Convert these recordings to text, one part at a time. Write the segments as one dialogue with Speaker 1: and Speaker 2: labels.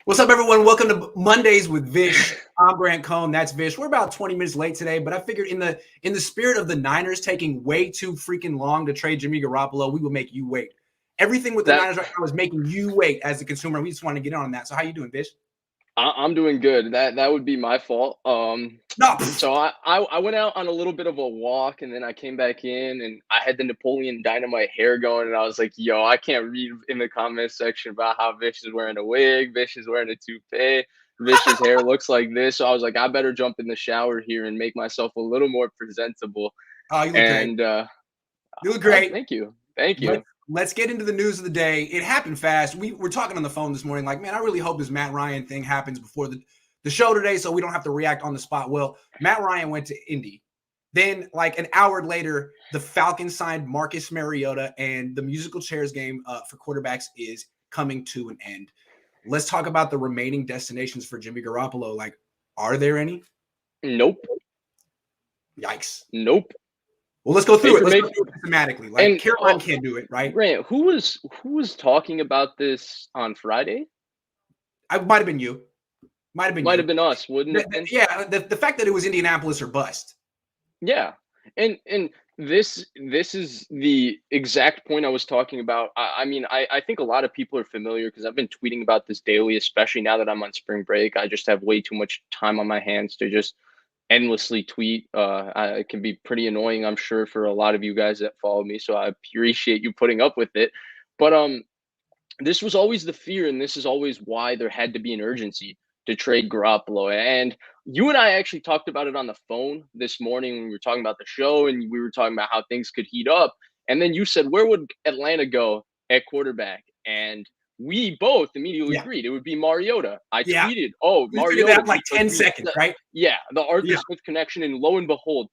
Speaker 1: What's up, everyone? Welcome to Mondays with Vish. I'm Grant Cohn. That's Vish. We're about 20 minutes late today, but I figured in the spirit of the Niners taking way too freaking long to trade Jimmy Garoppolo, we will make you wait. Everything with the Niners right now is making you wait as a consumer. We just want to get in on that. So how you doing, Vish?
Speaker 2: I'm doing good. That would be my fault.
Speaker 1: No.
Speaker 2: So I went out on a little bit of a walk, and then I came back in, and I had the Napoleon Dynamite hair going, and I was like, yo, I can't read in the comment section about how Vish is wearing a wig, Vish is wearing a toupee, Vish's hair looks like this. So I was like, I better jump in the shower here and make myself a little more presentable.
Speaker 1: Oh, you look
Speaker 2: And
Speaker 1: great. You look great.
Speaker 2: Thank you.
Speaker 1: Let's get into the news of the day. It happened fast. We were talking on the phone this morning, like, man, I really hope this Matt Ryan thing happens before the show today so we don't have to react on the spot. Well, Matt Ryan went to Indy. Then, like an hour later, the Falcons signed Marcus Mariota, and the musical chairs game for quarterbacks is coming to an end. Let's talk about the remaining destinations for Jimmy Garoppolo. Like, are there any?
Speaker 2: Nope.
Speaker 1: Yikes.
Speaker 2: Nope.
Speaker 1: Well, let's go through it. Let's go through it systematically. Like,
Speaker 2: And
Speaker 1: Carolina can't do it, right?
Speaker 2: Grant, who was talking about this on Friday?
Speaker 1: I might have been you. Might have
Speaker 2: been us, wouldn't it?
Speaker 1: Yeah, the fact that it was Indianapolis or bust.
Speaker 2: Yeah, and this is the exact point I was talking about. I mean, I think a lot of people are familiar because I've been tweeting about this daily, especially now that I'm on spring break. I just have way too much time on my hands to just endlessly tweet. It can be pretty annoying, I'm sure, for a lot of you guys that follow me. So I appreciate you putting up with it. But this was always the fear, and this is always why there had to be an urgency to trade Garoppolo. And you and I actually talked about it on the phone this morning when we were talking about the show, and we were talking about how things could heat up. And then you said, where would Atlanta go at quarterback? And we both immediately agreed it would be Mariota. I tweeted, Mariota.
Speaker 1: That in like 10 seconds, right?
Speaker 2: Yeah, the Arthur Smith connection. And lo and behold,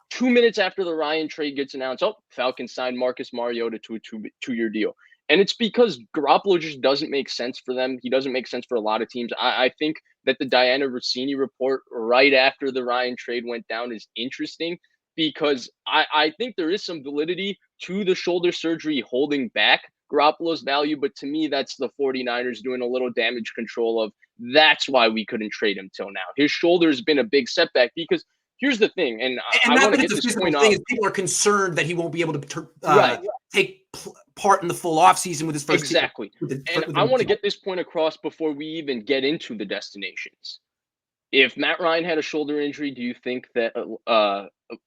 Speaker 2: 2 minutes after the Ryan trade gets announced, Falcons signed Marcus Mariota to a two-year deal. And it's because Garoppolo just doesn't make sense for them. He doesn't make sense for a lot of teams. I think that the Diana Rossini report right after the Ryan trade went down is interesting because I think there is some validity to the shoulder surgery holding back Garoppolo's value. But to me, that's the 49ers doing a little damage control of that's why we couldn't trade him till now. His shoulder has been a big setback because here's the thing, and I want to get this point out.
Speaker 1: People are concerned that he won't be able to take part in the full offseason with his first
Speaker 2: exactly. And I want to get this point across before we even get into the destinations. If Matt Ryan had a shoulder injury, do you think that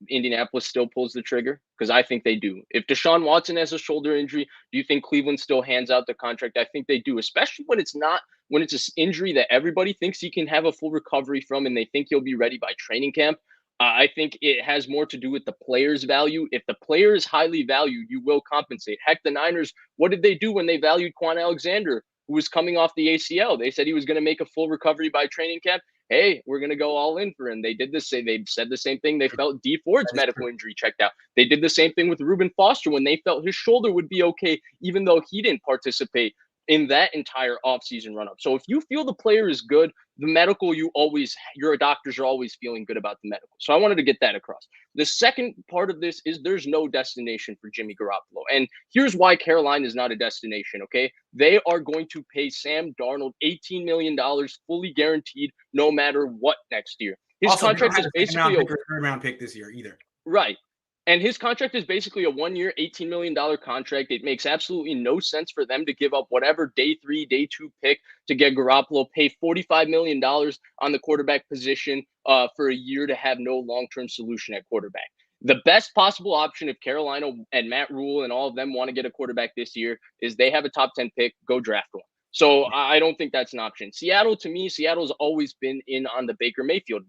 Speaker 2: Indianapolis still pulls the trigger? Because I think they do. If Deshaun Watson has a shoulder injury, do you think Cleveland still hands out the contract? I think they do, especially when it's an injury that everybody thinks he can have a full recovery from and they think he'll be ready by training camp. I think it has more to do with the player's value. If the player is highly valued, you will compensate. Heck, the Niners, what did they do when they valued Quan Alexander, who was coming off the ACL? They said he was going to make a full recovery by training camp. Hey, we're going to go all in for him. They did this. They said the same thing. They felt Dee Ford's medical injury checked out. They did the same thing with Reuben Foster when they felt his shoulder would be okay, even though he didn't participate in that entire offseason run-up. So if you feel the player is good, the medical, your doctors are always feeling good about the medical. So I wanted to get that across. The second part of this is there's no destination for Jimmy Garoppolo. And here's why Carolina is not a destination, okay? They are going to pay Sam Darnold $18 million fully guaranteed no matter what next year. His contract is basically
Speaker 1: a third-round pick this year either.
Speaker 2: Right. And his contract is basically a 1-year, $18 million contract. It makes absolutely no sense for them to give up whatever day 3, day 2 pick to get Garoppolo, pay $45 million on the quarterback position for a year to have no long-term solution at quarterback. The best possible option if Carolina and Matt Rule and all of them want to get a quarterback this year is they have a top 10 pick, go draft one. So I don't think that's an option. Seattle, to me, Seattle's always been in on the Baker Mayfield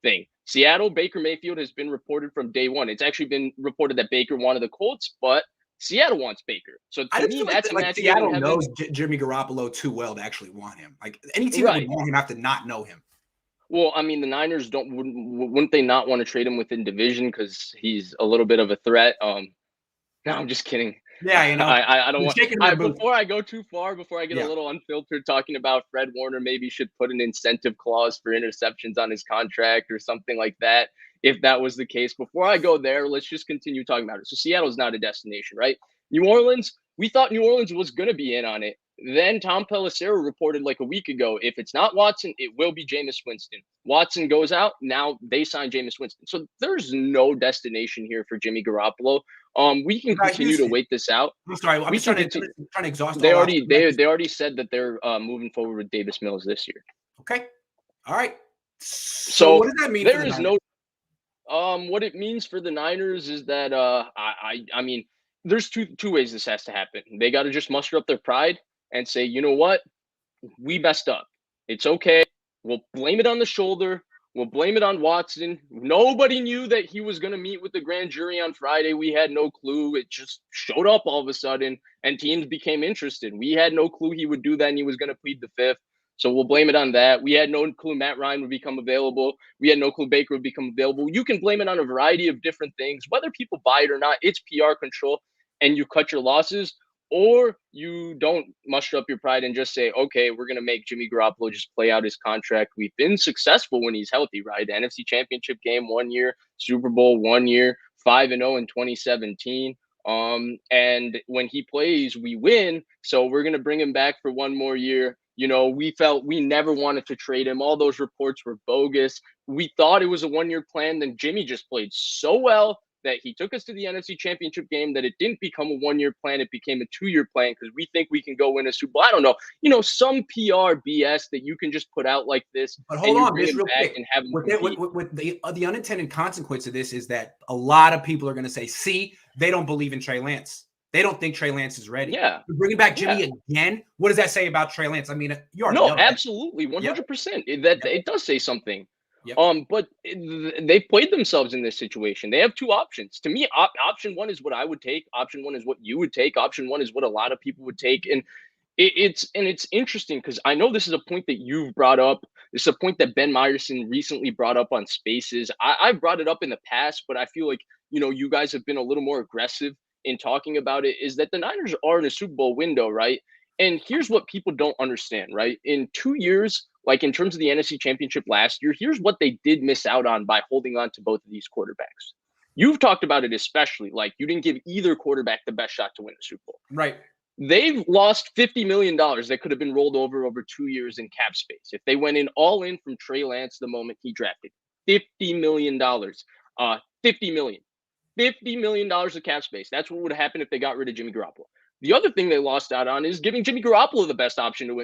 Speaker 2: thing. Seattle, Baker Mayfield has been reported from day one. It's actually been reported that Baker wanted the Colts, but Seattle wants Baker. So to me, that's
Speaker 1: like Seattle knows Jimmy Garoppolo too well to actually want him. Like any team that would want him have to not know him.
Speaker 2: Well, I mean, the Niners wouldn't they not want to trade him within division because he's a little bit of a threat? No, I'm just kidding.
Speaker 1: Yeah, you know,
Speaker 2: I don't want. Before I go too far, before I get a little unfiltered talking about Fred Warner, maybe should put an incentive clause for interceptions on his contract or something like that. If that was the case, before I go there, let's just continue talking about it. So Seattle's not a destination, right? New Orleans, we thought New Orleans was going to be in on it. Then Tom Pelissero reported like a week ago, if it's not Watson, it will be Jameis Winston. Watson goes out, now they sign Jameis Winston. So there's no destination here for Jimmy Garoppolo. We can continue to wait this out.
Speaker 1: I'm sorry, I'm
Speaker 2: We
Speaker 1: just
Speaker 2: can
Speaker 1: trying to exhaust.
Speaker 2: They already said that they're moving forward with Davis Mills this year.
Speaker 1: Okay, all right. So what does that mean?
Speaker 2: There is no. What it means for the Niners is that I mean, there's two ways this has to happen. They got to just muster up their pride and say, you know what, we messed up. It's okay. We'll blame it on the shoulder. We'll blame it on Watson. Nobody knew that he was going to meet with the grand jury on Friday. We had no clue. It just showed up all of a sudden, and teams became interested. We had no clue he would do that, and he was going to plead the fifth. So we'll blame it on that. We had no clue Matt Ryan would become available. We had no clue Baker would become available. You can blame it on a variety of different things. Whether people buy it or not, it's PR control, and you cut your losses. Or you don't muster up your pride and just say, okay, we're going to make Jimmy Garoppolo just play out his contract. We've been successful when he's healthy, right? The NFC Championship game 1 year, Super Bowl 1 year, 5-0 in 2017. And when he plays, we win. So we're going to bring him back for 1 more year. You know, we felt we never wanted to trade him. All those reports were bogus. We thought it was a 1-year plan. Then Jimmy just played so well that he took us to the NFC Championship game, that it didn't become a 1-year plan. It became a 2-year plan because we think we can go win a Super Bowl. I don't know. You know, some PR BS that you can just put out like this.
Speaker 1: But hold on, this real quick. And have with the unintended consequence of this is that a lot of people are going to say, see, they don't believe in Trey Lance. They don't think Trey Lance is ready.
Speaker 2: Yeah.
Speaker 1: Bringing back Jimmy again, what does that say about Trey Lance? I mean, you already know.
Speaker 2: Absolutely, 100%. It does say something. Yep. But they played themselves in this situation. They have 2 options. To me, option 1 is what I would take. Option 1 is what you would take. Option 1 is what a lot of people would take. And it's interesting because I know this is a point that you've brought up. This is a point that Ben Meyerson recently brought up on Spaces. I've brought it up in the past, but I feel like, you know, you guys have been a little more aggressive in talking about it, is that the Niners are in a Super Bowl window, right? And here's what people don't understand, right? In 2 years, like in terms of the NFC Championship last year, here's what they did miss out on by holding on to both of these quarterbacks. You've talked about it especially, like you didn't give either quarterback the best shot to win the Super Bowl.
Speaker 1: Right.
Speaker 2: They've lost $50 million that could have been rolled over 2 years in cap space. If they went in all in from Trey Lance the moment he drafted, $50 million. $50 million of cap space. That's what would happen if they got rid of Jimmy Garoppolo. The other thing they lost out on is giving Jimmy Garoppolo the best opportunity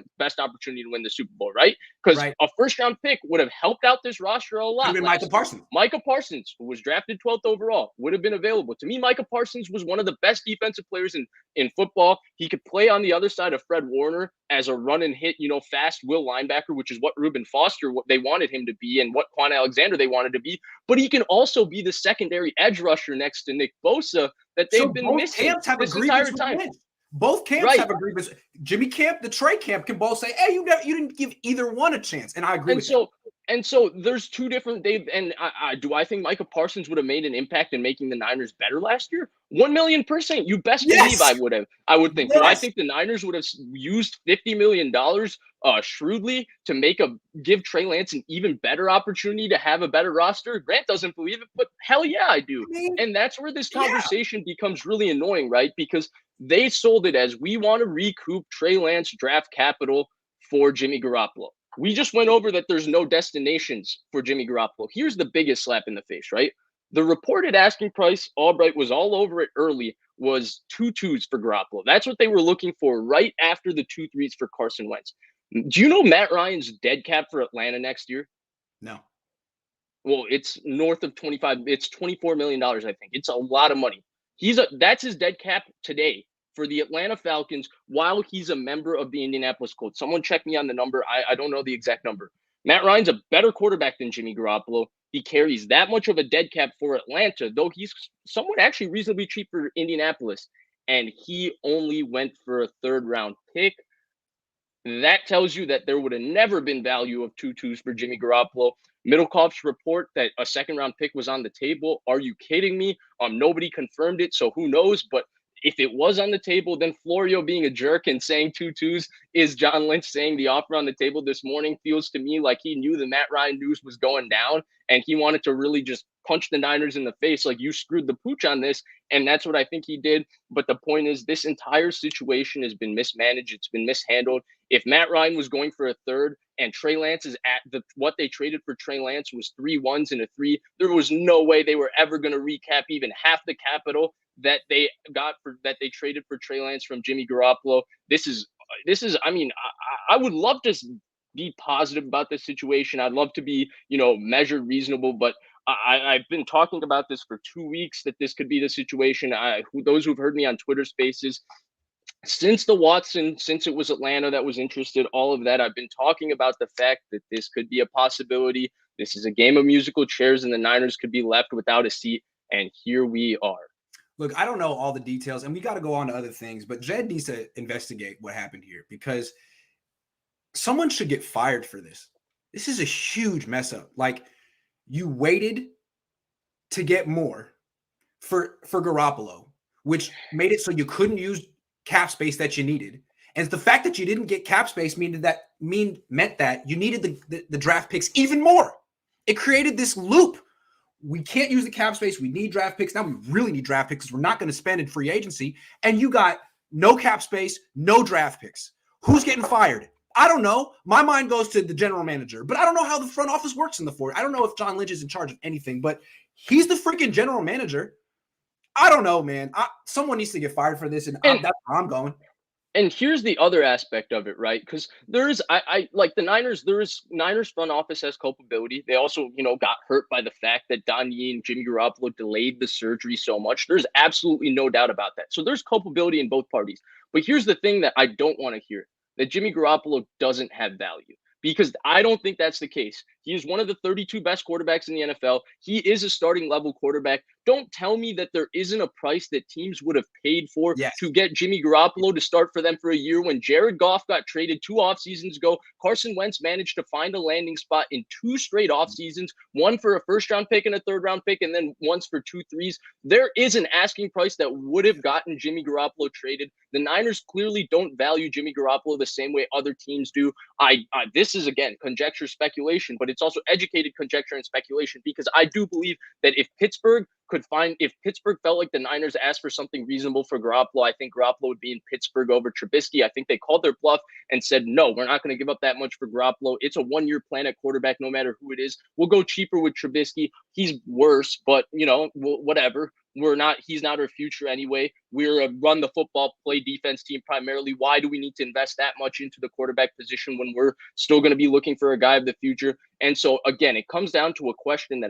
Speaker 2: to win the Super Bowl, right? Because a first-round pick would have helped out this roster a lot.
Speaker 1: Micah Parsons.
Speaker 2: Micah Parsons, who was drafted 12th overall, would have been available. To me, Micah Parsons was one of the best defensive players in football. He could play on the other side of Fred Warner as a run and hit, you know, fast will linebacker, which is what Reuben Foster, what they wanted him to be, and what Quan Alexander they wanted to be. But he can also be the secondary edge rusher next to Nick Bosa that they've been missing this entire time.
Speaker 1: Both camps have agreements. Jimmy camp, the Trey camp can both say, "Hey, you didn't give either one a chance," and I agree with that.
Speaker 2: And so there's 2 different. Do I think Micah Parsons would have made an impact in making the Niners better last year? 1,000,000%. You best believe I would have. I would think. Yes. Do I think the Niners would have used $50 million shrewdly to give Trey Lance an even better opportunity to have a better roster? Grant doesn't believe it, but hell yeah, I do. And that's where this conversation becomes really annoying, right? Because they sold it as, we want to recoup Trey Lance draft capital for Jimmy Garoppolo. We just went over that there's no destinations for Jimmy Garoppolo. Here's the biggest slap in the face, right? The reported asking price, Albright was all over it early, was 2 2s for Garoppolo. That's what they were looking for right after the 2 3s for Carson Wentz. Do you know Matt Ryan's dead cap for Atlanta next year?
Speaker 1: No.
Speaker 2: Well, it's north of 25. It's $24 million, I think. It's a lot of money. That's his dead cap today for the Atlanta Falcons while he's a member of the Indianapolis Colts. Someone check me on the number. I don't know the exact number. Matt Ryan's a better quarterback than Jimmy Garoppolo. He carries that much of a dead cap for Atlanta, though he's somewhat actually reasonably cheap for Indianapolis. And he only went for a 3rd-round pick. That tells you that there would have never been value of 2 2s for Jimmy Garoppolo. Middlecoff's report that a 2nd-round pick was on the table. Are you kidding me? Nobody confirmed it, so who knows? But if it was on the table, then Florio being a jerk and saying 2 2s is John Lynch saying the offer on the table this morning. Feels to me like he knew the Matt Ryan news was going down and he wanted to really just punch the Niners in the face, like, you screwed the pooch on this. And that's what I think he did. But the point is, this entire situation has been mismanaged. It's been mishandled. If Matt Ryan was going for a third and Trey Lance is at what they traded for Trey Lance was 3 1s and a 3, there was no way they were ever going to recap even half the capital that they traded for Trey Lance from Jimmy Garoppolo. This is, I mean, I would love to be positive about this situation. I'd love to be, measured, reasonable, but I've been talking about this for 2 weeks, that this could be the situation. Those who've heard me on Twitter Spaces, since it was Atlanta that was interested, all of that, I've been talking about the fact that this could be a possibility. This is a game of musical chairs, and the Niners could be left without a seat. And here we are.
Speaker 1: Look, I don't know all the details, and we got to go on to other things, but Jed needs to investigate what happened here, because someone should get fired for this. This is a huge mess up. Like, you waited to get more for Garoppolo, which made it so you couldn't use cap space that you needed. And the fact that you didn't get cap space meant that you needed the draft picks even more. It created this loop. We can't use the cap space. We need draft picks. Now we really need draft picks because we're not going to spend in free agency. And you got no cap space, no draft picks. Who's getting fired? I don't know. My mind goes to the general manager, but I don't know how the front office works in the Ford. I don't know if John Lynch is in charge of anything, but he's the freaking general manager. I don't know, man. Someone needs to get fired for this, and that's where I'm going.
Speaker 2: And here's the other aspect of it, right? Because there's, I like the Niners. Niners front office has culpability. They also, got hurt by the fact that Don Yee and Jimmy Garoppolo delayed the surgery so much. There's absolutely no doubt about that. So there's culpability in both parties. But here's the thing that I don't want to hear: that Jimmy Garoppolo doesn't have value. Because I don't think that's the case. He is one of the 32 best quarterbacks in the NFL. He is a starting level quarterback. Don't tell me that there isn't a price that teams would have paid for to get Jimmy Garoppolo to start for them for a year, when Jared Goff got traded 2 off seasons ago. Carson Wentz managed to find a landing spot in 2 straight off seasons, one for a first-round pick and a third-round pick, and then once for 2 threes. There is an asking price that would have gotten Jimmy Garoppolo traded. The Niners clearly don't value Jimmy Garoppolo the same way other teams do. This is, again, conjecture, speculation, but it's also educated conjecture and speculation, because I do believe that if Pittsburgh felt like the Niners asked for something reasonable for Garoppolo, I think Garoppolo would be in Pittsburgh over Trubisky. I think they called their bluff and said, no, we're not going to give up that much for Garoppolo. It's a 1-year plan at quarterback, no matter who it is. We'll go cheaper with Trubisky. He's worse, but, whatever. He's not our future anyway. We're a run the football, play defense team primarily. Why do we need to invest that much into the quarterback position when we're still going to be looking for a guy of the future? And so, again, it comes down to a question that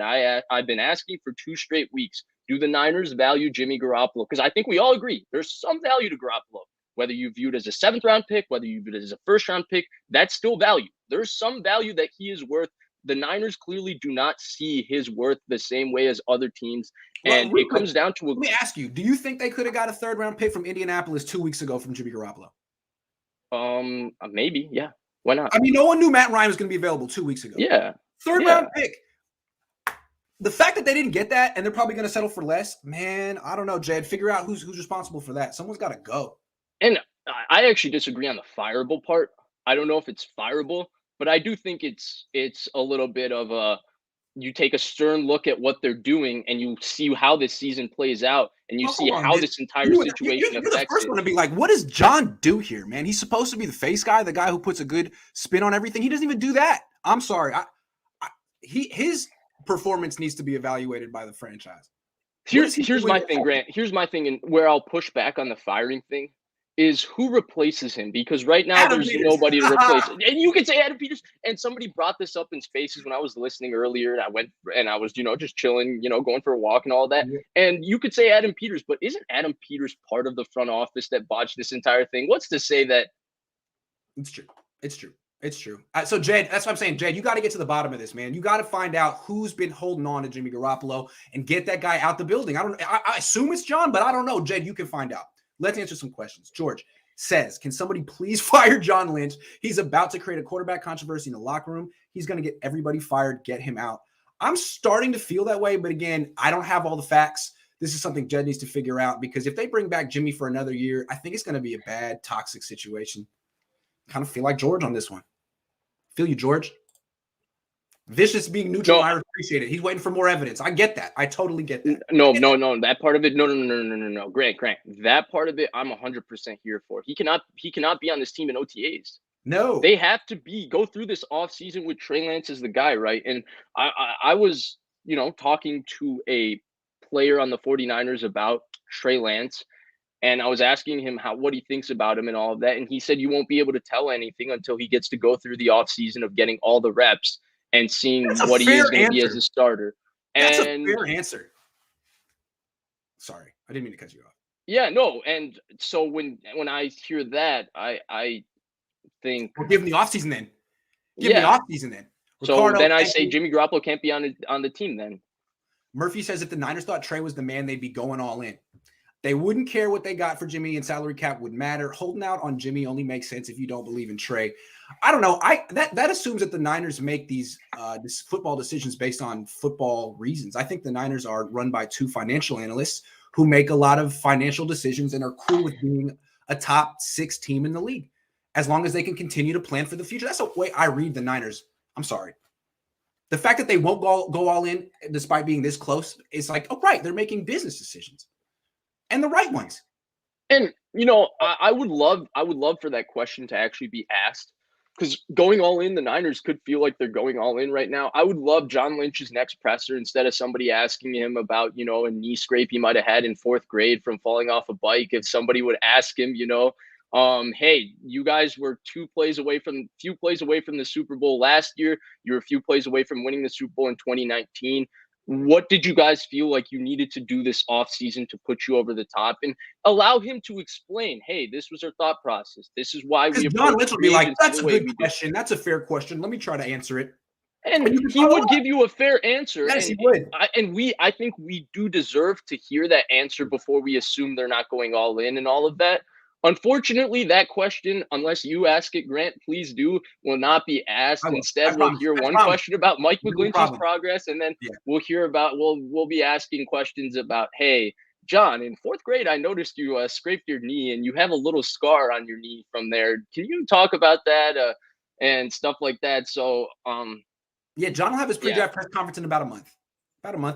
Speaker 2: I've been asking for 2 straight weeks. Do the Niners value Jimmy Garoppolo? Because I think we all agree there's some value to Garoppolo. Whether you view it as a 7th-round pick, whether you view it as a 1st-round pick, that's still value. There's some value that he is worth. The Niners clearly do not see his worth the same way as other teams. And it comes down to
Speaker 1: let me ask you, do you think they could have got a 3rd-round pick from Indianapolis 2 weeks ago from Jimmy Garoppolo?
Speaker 2: Maybe, yeah. Why not?
Speaker 1: I mean, no one knew Matt Ryan was going to be available 2 weeks ago.
Speaker 2: Yeah.
Speaker 1: 3rd-round pick. The fact that they didn't get that and they're probably going to settle for less, man, I don't know, Jed. Figure out who's responsible for that. Someone's got to go.
Speaker 2: And I actually disagree on the fireable part. I don't know if it's fireable, but I do think it's a little bit of you take a stern look at what they're doing and you see how this season plays out, and you see how this entire situation
Speaker 1: you're
Speaker 2: affects
Speaker 1: the first one to be like, what does John do here, man? He's supposed to be the face guy, the guy who puts a good spin on everything. He doesn't even do that. I'm sorry. His performance needs to be evaluated by the franchise.
Speaker 2: Here's my thing, Grant. Here's my thing, and where I'll push back on the firing thing is who replaces him, because right now there's nobody to replace. And you could say Adam Peters, and somebody brought this up in Spaces when I was listening earlier, and I went and I was, just chilling, going for a walk and all that. Yeah. And you could say Adam Peters, but isn't Adam Peters part of the front office that botched this entire thing? What's to say that?
Speaker 1: It's true. So Jed, that's what I'm saying. Jed, you got to get to the bottom of this, man. You got to find out who's been holding on to Jimmy Garoppolo and get that guy out the building. I assume it's John, but I don't know. Jed, you can find out. Let's answer some questions. George says, can somebody please fire John Lynch? He's about to create a quarterback controversy in the locker room. He's going to get everybody fired, get him out. I'm starting to feel that way, but again, I don't have all the facts. This is something Jed needs to figure out, because if they bring back Jimmy for another year, I think it's going to be a bad, toxic situation. Kind of feel like George on this one. Feel you, George. Vicious being neutral, I appreciate it. He's waiting for more evidence. I get that. I totally get that.
Speaker 2: No. That part of it, no. Grant. That part of it, I'm 100% here for. He cannot be on this team in OTAs.
Speaker 1: No.
Speaker 2: They have to go through this offseason with Trey Lance as the guy, right? And I was, talking to a player on the 49ers about Trey Lance, and I was asking him what he thinks about him and all of that. And he said you won't be able to tell anything until he gets to go through the offseason of getting all the reps and seeing what he is going to be as a starter.
Speaker 1: That's a fair answer. Sorry, I didn't mean to cut you off.
Speaker 2: Yeah, no. And so when I hear that, I think,
Speaker 1: well, give him the offseason then. Give him the offseason then.
Speaker 2: Ricardo, so then I say Jimmy Garoppolo can't be on the team then.
Speaker 1: Murphy says if the Niners thought Trey was the man, they'd be going all in. They wouldn't care what they got for Jimmy, and salary cap would matter. Holding out on Jimmy only makes sense if you don't believe in Trey. I don't know. That assumes that the Niners make these football decisions based on football reasons. I think the Niners are run by two financial analysts who make a lot of financial decisions and are cool with being a top 6 team in the league, as long as they can continue to plan for the future. That's the way I read the Niners. I'm sorry. The fact that they won't go all in despite being this close is like, oh, right, they're making business decisions. And the right ones.
Speaker 2: And I would love for that question to actually be asked, because going all in, the Niners could feel like they're going all in right now. I would love John Lynch's next presser, instead of somebody asking him about, a knee scrape he might have had in 4th grade from falling off a bike. If somebody would ask him, hey, you guys were few plays away from the Super Bowl last year. You were a few plays away from winning the Super Bowl in 2019. What did you guys feel like you needed to do this offseason to put you over the top? And allow him to explain, hey, this was our thought process. This is why we.
Speaker 1: John Lynch would be like, that's a good question. That's a fair question. Let me try to answer it.
Speaker 2: And he would give you a fair answer.
Speaker 1: Yes, he would.
Speaker 2: I think we do deserve to hear that answer before we assume they're not going all in and all of that. Unfortunately, that question, unless you ask it, Grant, please do, will not be asked. Instead, we'll hear one question about Mike McGlinchey's progress, and then we'll be asking questions about, hey, John, in 4th grade, I noticed you scraped your knee and you have a little scar on your knee from there. Can you talk about that and stuff like that? So,
Speaker 1: John will have his pre-draft press conference in about a month.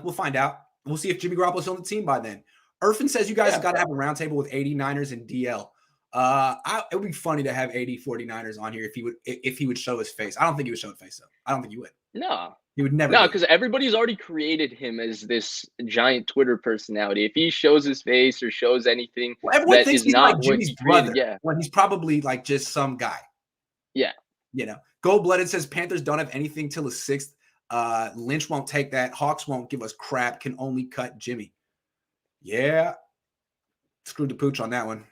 Speaker 1: We'll find out. We'll see if Jimmy Garoppolo's on the team by then. Irfan says you guys have got to have a roundtable with 89ers and DL. It would be funny to have 49ers on here if he would show his face. I don't think he would show his face though. I don't think he would.
Speaker 2: No.
Speaker 1: He would never.
Speaker 2: No, because everybody's already created him as this giant Twitter personality. If he shows his face or shows anything,
Speaker 1: everyone thinks he's not like Jimmy's brother. Yeah. When he's probably like just some guy.
Speaker 2: Yeah.
Speaker 1: Gold-blooded says Panthers don't have anything till the 6th. Lynch won't take that. Hawks won't give us crap. Can only cut Jimmy. Yeah. Screwed the pooch on that one.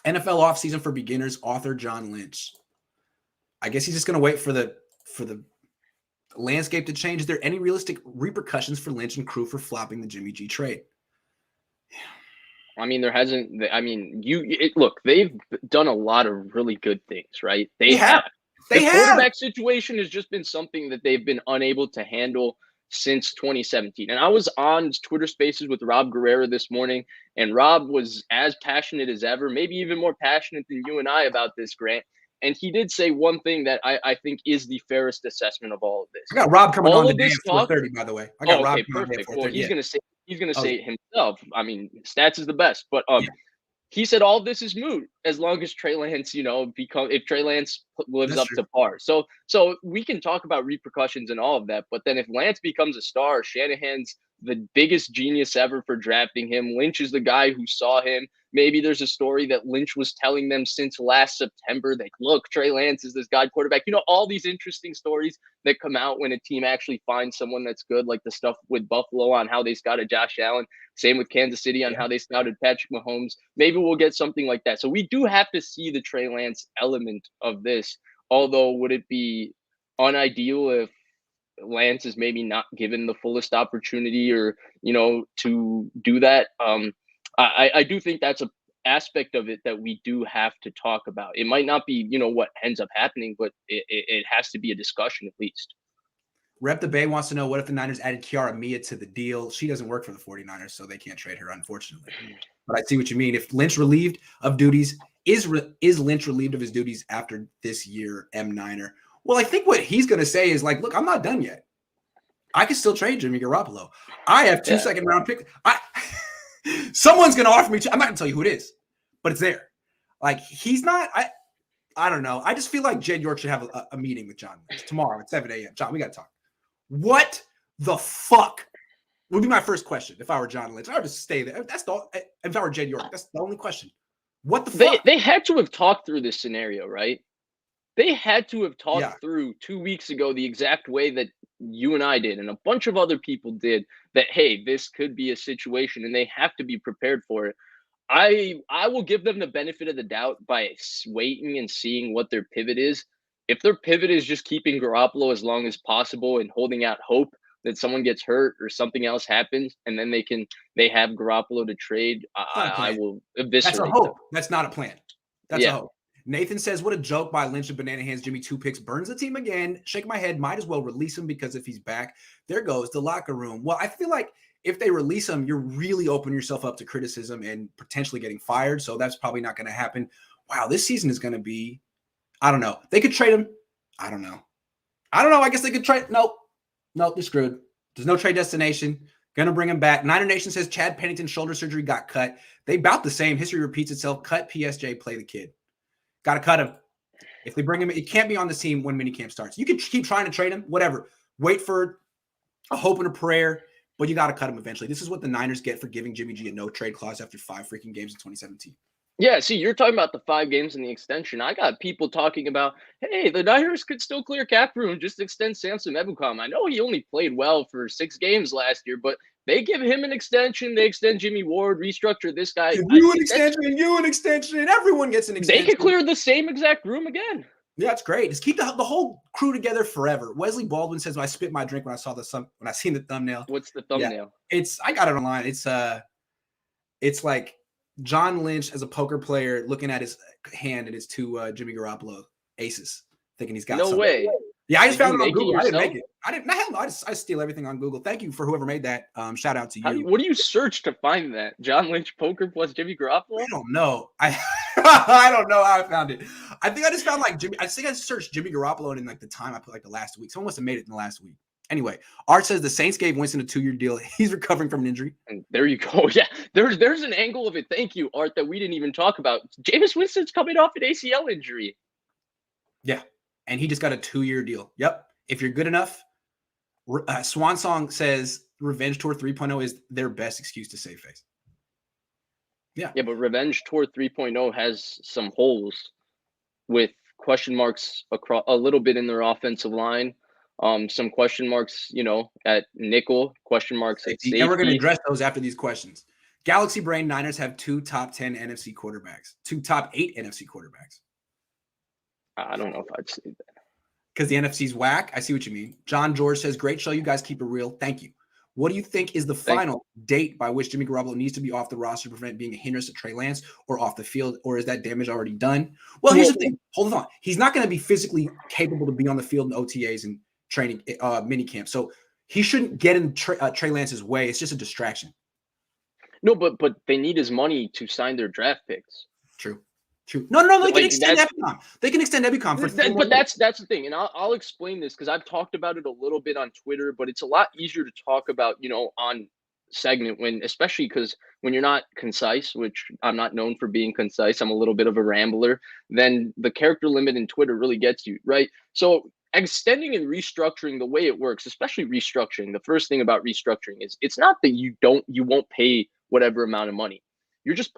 Speaker 1: NFL offseason for beginners, author John Lynch. I guess he's just going to wait for the landscape to change. Is there any realistic repercussions for Lynch and crew for flopping the Jimmy G trade?
Speaker 2: I mean, there hasn't. I mean, look, they've done a lot of really good things, right? They have. The quarterback situation has just been something that they've been unable to handle since 2017. And I was on Twitter Spaces with Rob Guerrera this morning, and Rob was as passionate as ever, maybe even more passionate than you and I about this, Grant. And he did say one thing that I think is the fairest assessment of all of this.
Speaker 1: I got Rob coming on today at 4:30, by the way. I got Rob coming
Speaker 2: perfect. Well, he's going to say it himself. I mean, stats is the best, but he said all of this is moot as long as Trey Lance, if Trey Lance lives up to par. So we can talk about repercussions and all of that, but then if Lance becomes a star, Shanahan's the biggest genius ever for drafting him. Lynch is the guy who saw him. Maybe there's a story that Lynch was telling them since last September that, look, Trey Lance is this guy quarterback. All these interesting stories that come out when a team actually finds someone that's good, like the stuff with Buffalo on how they scouted Josh Allen. Same with Kansas City on how they scouted Patrick Mahomes. Maybe we'll get something like that. So we do have to see the Trey Lance element of this. Although, would it be unideal if Lance is maybe not given the fullest opportunity or, to do that? I do think that's an aspect of it that we do have to talk about. It might not be, what ends up happening, but it has to be a discussion at least.
Speaker 1: Rep the Bay wants to know, what if the Niners added Kiara Mia to the deal? She doesn't work for the 49ers, so they can't trade her, unfortunately. But I see what you mean. If Lynch relieved of duties, is Lynch relieved of his duties after this year, M. Niner? Well, I think what he's going to say is like, look, I'm not done yet. I can still trade Jimmy Garoppolo. I have two second-round picks. Someone's going to offer me. I'm not going to tell you who it is, but it's there. Like, he's not. I don't know. I just feel like Jed York should have a meeting with John Lynch tomorrow at 7 a.m. John, we got to talk. What the fuck would be my first question if I were John Lynch? I would just stay there. If I were Jed York, that's the only question. What the fuck?
Speaker 2: They had to have talked through this scenario, right? They had to have talked through 2 weeks ago the exact way that you and I did and a bunch of other people did, that, hey, this could be a situation and they have to be prepared for it. I will give them the benefit of the doubt by waiting and seeing what their pivot is. If their pivot is just keeping Garoppolo as long as possible and holding out hope that someone gets hurt or something else happens, and then they have Garoppolo to trade, I will eviscerate.
Speaker 1: That's a hope.
Speaker 2: them.
Speaker 1: That's not a plan. That's a hope. Nathan says, what a joke by Lynch and Banana Hands. Jimmy 2 picks, burns the team again. Shake my head. Might as well release him because if he's back, there goes the locker room. Well, I feel like if they release him, you're really opening yourself up to criticism and potentially getting fired. So that's probably not going to happen. Wow, this season is going to be, I don't know. They could trade him. I don't know. I guess they could trade. Nope, they're screwed. There's no trade destination. Going to bring him back. Niner Nation says Chad Pennington's shoulder surgery got cut. They about the same. History repeats itself. Cut PSJ, play the kid. Got to cut him. If they bring him, it can't be on the team when minicamp starts. You can keep trying to trade him, whatever. Wait for a hope and a prayer, but you got to cut him eventually. This is what the Niners get for giving Jimmy G a no-trade clause after 5 freaking games in 2017.
Speaker 2: Yeah, see, you're talking about the 5 games and the extension. I got people talking about, hey, the Niners could still clear cap room, just extend Samson Ebukam. I know he only played well for 6 games last year, but they give him an extension. They extend Jimmy Ward, restructure this guy.
Speaker 1: You an extension, and everyone gets an extension.
Speaker 2: They could clear the same exact room again.
Speaker 1: Yeah, it's great. Just keep the whole crew together forever. Wesley Baldwin says, I spit my drink when I seen the thumbnail.
Speaker 2: What's the thumbnail?
Speaker 1: Yeah, I got it online. It's like John Lynch as a poker player looking at his hand and his 2 Jimmy Garoppolo aces, thinking he's got
Speaker 2: no
Speaker 1: something.
Speaker 2: way.
Speaker 1: Yeah, I just found it on Google. I didn't make it. I steal everything on Google. Thank you for whoever made that. Shout out to you.
Speaker 2: What do you search to find that? John Lynch poker plus Jimmy Garoppolo?
Speaker 1: I don't know. I don't know how I found it. I think I just found like Jimmy. I think I searched Jimmy Garoppolo and in like the time I put like the last week. Someone must have made it in the last week. Anyway, Art says the Saints gave Winston a 2-year deal. He's recovering from an injury.
Speaker 2: And there you go. Yeah, there's an angle of it. Thank you, Art, that we didn't even talk about. Jameis Winston's coming off an ACL injury.
Speaker 1: Yeah, and he just got a 2-year deal. Yep. If you're good enough, Swan Song says Revenge Tour 3.0 is their best excuse to save face. Yeah.
Speaker 2: Yeah, but Revenge Tour 3.0 has some holes with question marks across a little bit in their offensive line. Some question marks, at nickel, question marks at safety.
Speaker 1: And we're going to address those after these questions. Galaxy Brain Niners have 2 top 10 NFC quarterbacks, 2 top 8 NFC quarterbacks.
Speaker 2: I don't know if I'd say that.
Speaker 1: Because the NFC's whack. I see what you mean. John George says, great show. You guys keep it real. Thank you. What do you think is the final date by which Jimmy Garoppolo needs to be off the roster to prevent being a hindrance to Trey Lance or off the field? Or is that damage already done? Well, here's the thing. Hold on. He's not going to be physically capable to be on the field in OTAs and training minicamp. So he shouldn't get in Trey Lance's way. It's just a distraction.
Speaker 2: No, but they need his money to sign their draft picks.
Speaker 1: True. No. They can extend Ebukam. They can extend Ebukam for.
Speaker 2: But that's the thing, and I'll explain this because I've talked about it a little bit on Twitter. But it's a lot easier to talk about, on segment especially because when you're not concise, which I'm not known for being concise. I'm a little bit of a rambler. Then the character limit in Twitter really gets you, right? So extending and restructuring, the way it works, especially restructuring. The first thing about restructuring is it's not that you won't pay whatever amount of money. You're just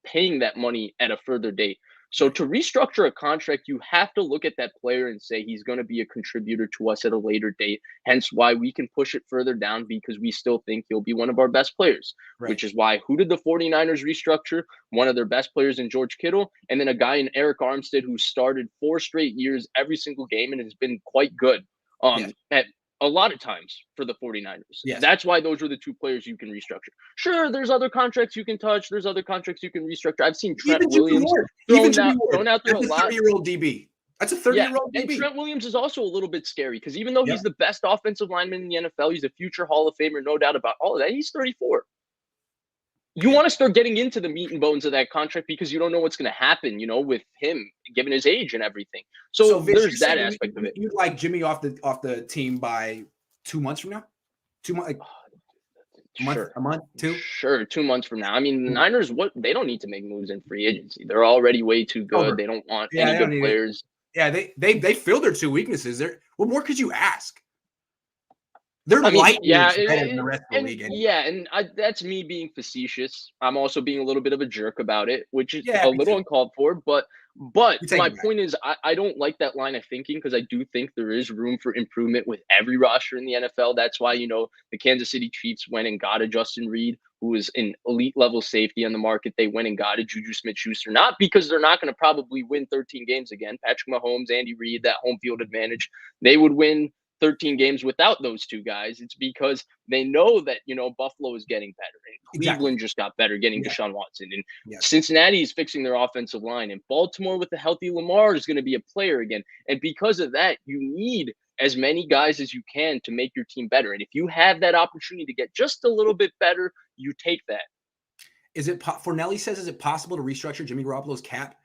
Speaker 2: paying that money at a further date. So to restructure a contract, you have to look at that player and say he's going to be a contributor to us at a later date. Hence why we can push it further down because we still think he'll be one of our best players, which is why who did the 49ers restructure? One of their best players in George Kittle, and then a guy in Eric Armstead who started 4 straight years every single game and has been quite good at a lot of times for the 49ers.
Speaker 1: Yes.
Speaker 2: That's why those are the 2 players you can restructure. Sure, there's other contracts you can touch. There's other contracts you can restructure. I've seen Trent Williams thrown out there a lot.
Speaker 1: 30-year-old DB. That's a 30-year-old DB.
Speaker 2: And Trent Williams is also a little bit scary because even though he's the best offensive lineman in the NFL, he's a future Hall of Famer, no doubt about all of that. He's 34. you want to start getting into the meat and bones of that contract because you don't know what's going to happen, with him given his age and everything. So
Speaker 1: Vish,
Speaker 2: there's that aspect of it.
Speaker 1: You'd like Jimmy off the team by 2 months from now? 2 months,
Speaker 2: Sure.
Speaker 1: a month, 2?
Speaker 2: Sure, 2 months from now. I mean, the Niners, they don't need to make moves in free agency. They're already way too good. They don't want any good players.
Speaker 1: Yeah, they filled their 2 weaknesses. What more could you ask? They're light years better than the rest of the league.
Speaker 2: And that's me being facetious. I'm also being a little bit of a jerk about it, which is a little uncalled for. But my point is, I don't like that line of thinking because I do think there is room for improvement with every roster in the NFL. That's why, the Kansas City Chiefs went and got a Justin Reed, who is an elite level safety on the market. They went and got a Juju Smith-Schuster, not because they're not going to probably win 13 games again. Patrick Mahomes, Andy Reid, that home field advantage, they would win 13 games without those 2 guys. It's because they know that, Buffalo is getting better and Cleveland just got better getting Deshaun Watson, and Cincinnati is fixing their offensive line, and Baltimore with the healthy Lamar is going to be a player again. And because of that, you need as many guys as you can to make your team better. And if you have that opportunity to get just a little bit better, you take that.
Speaker 1: Fornelli says, is it possible to restructure Jimmy Garoppolo's cap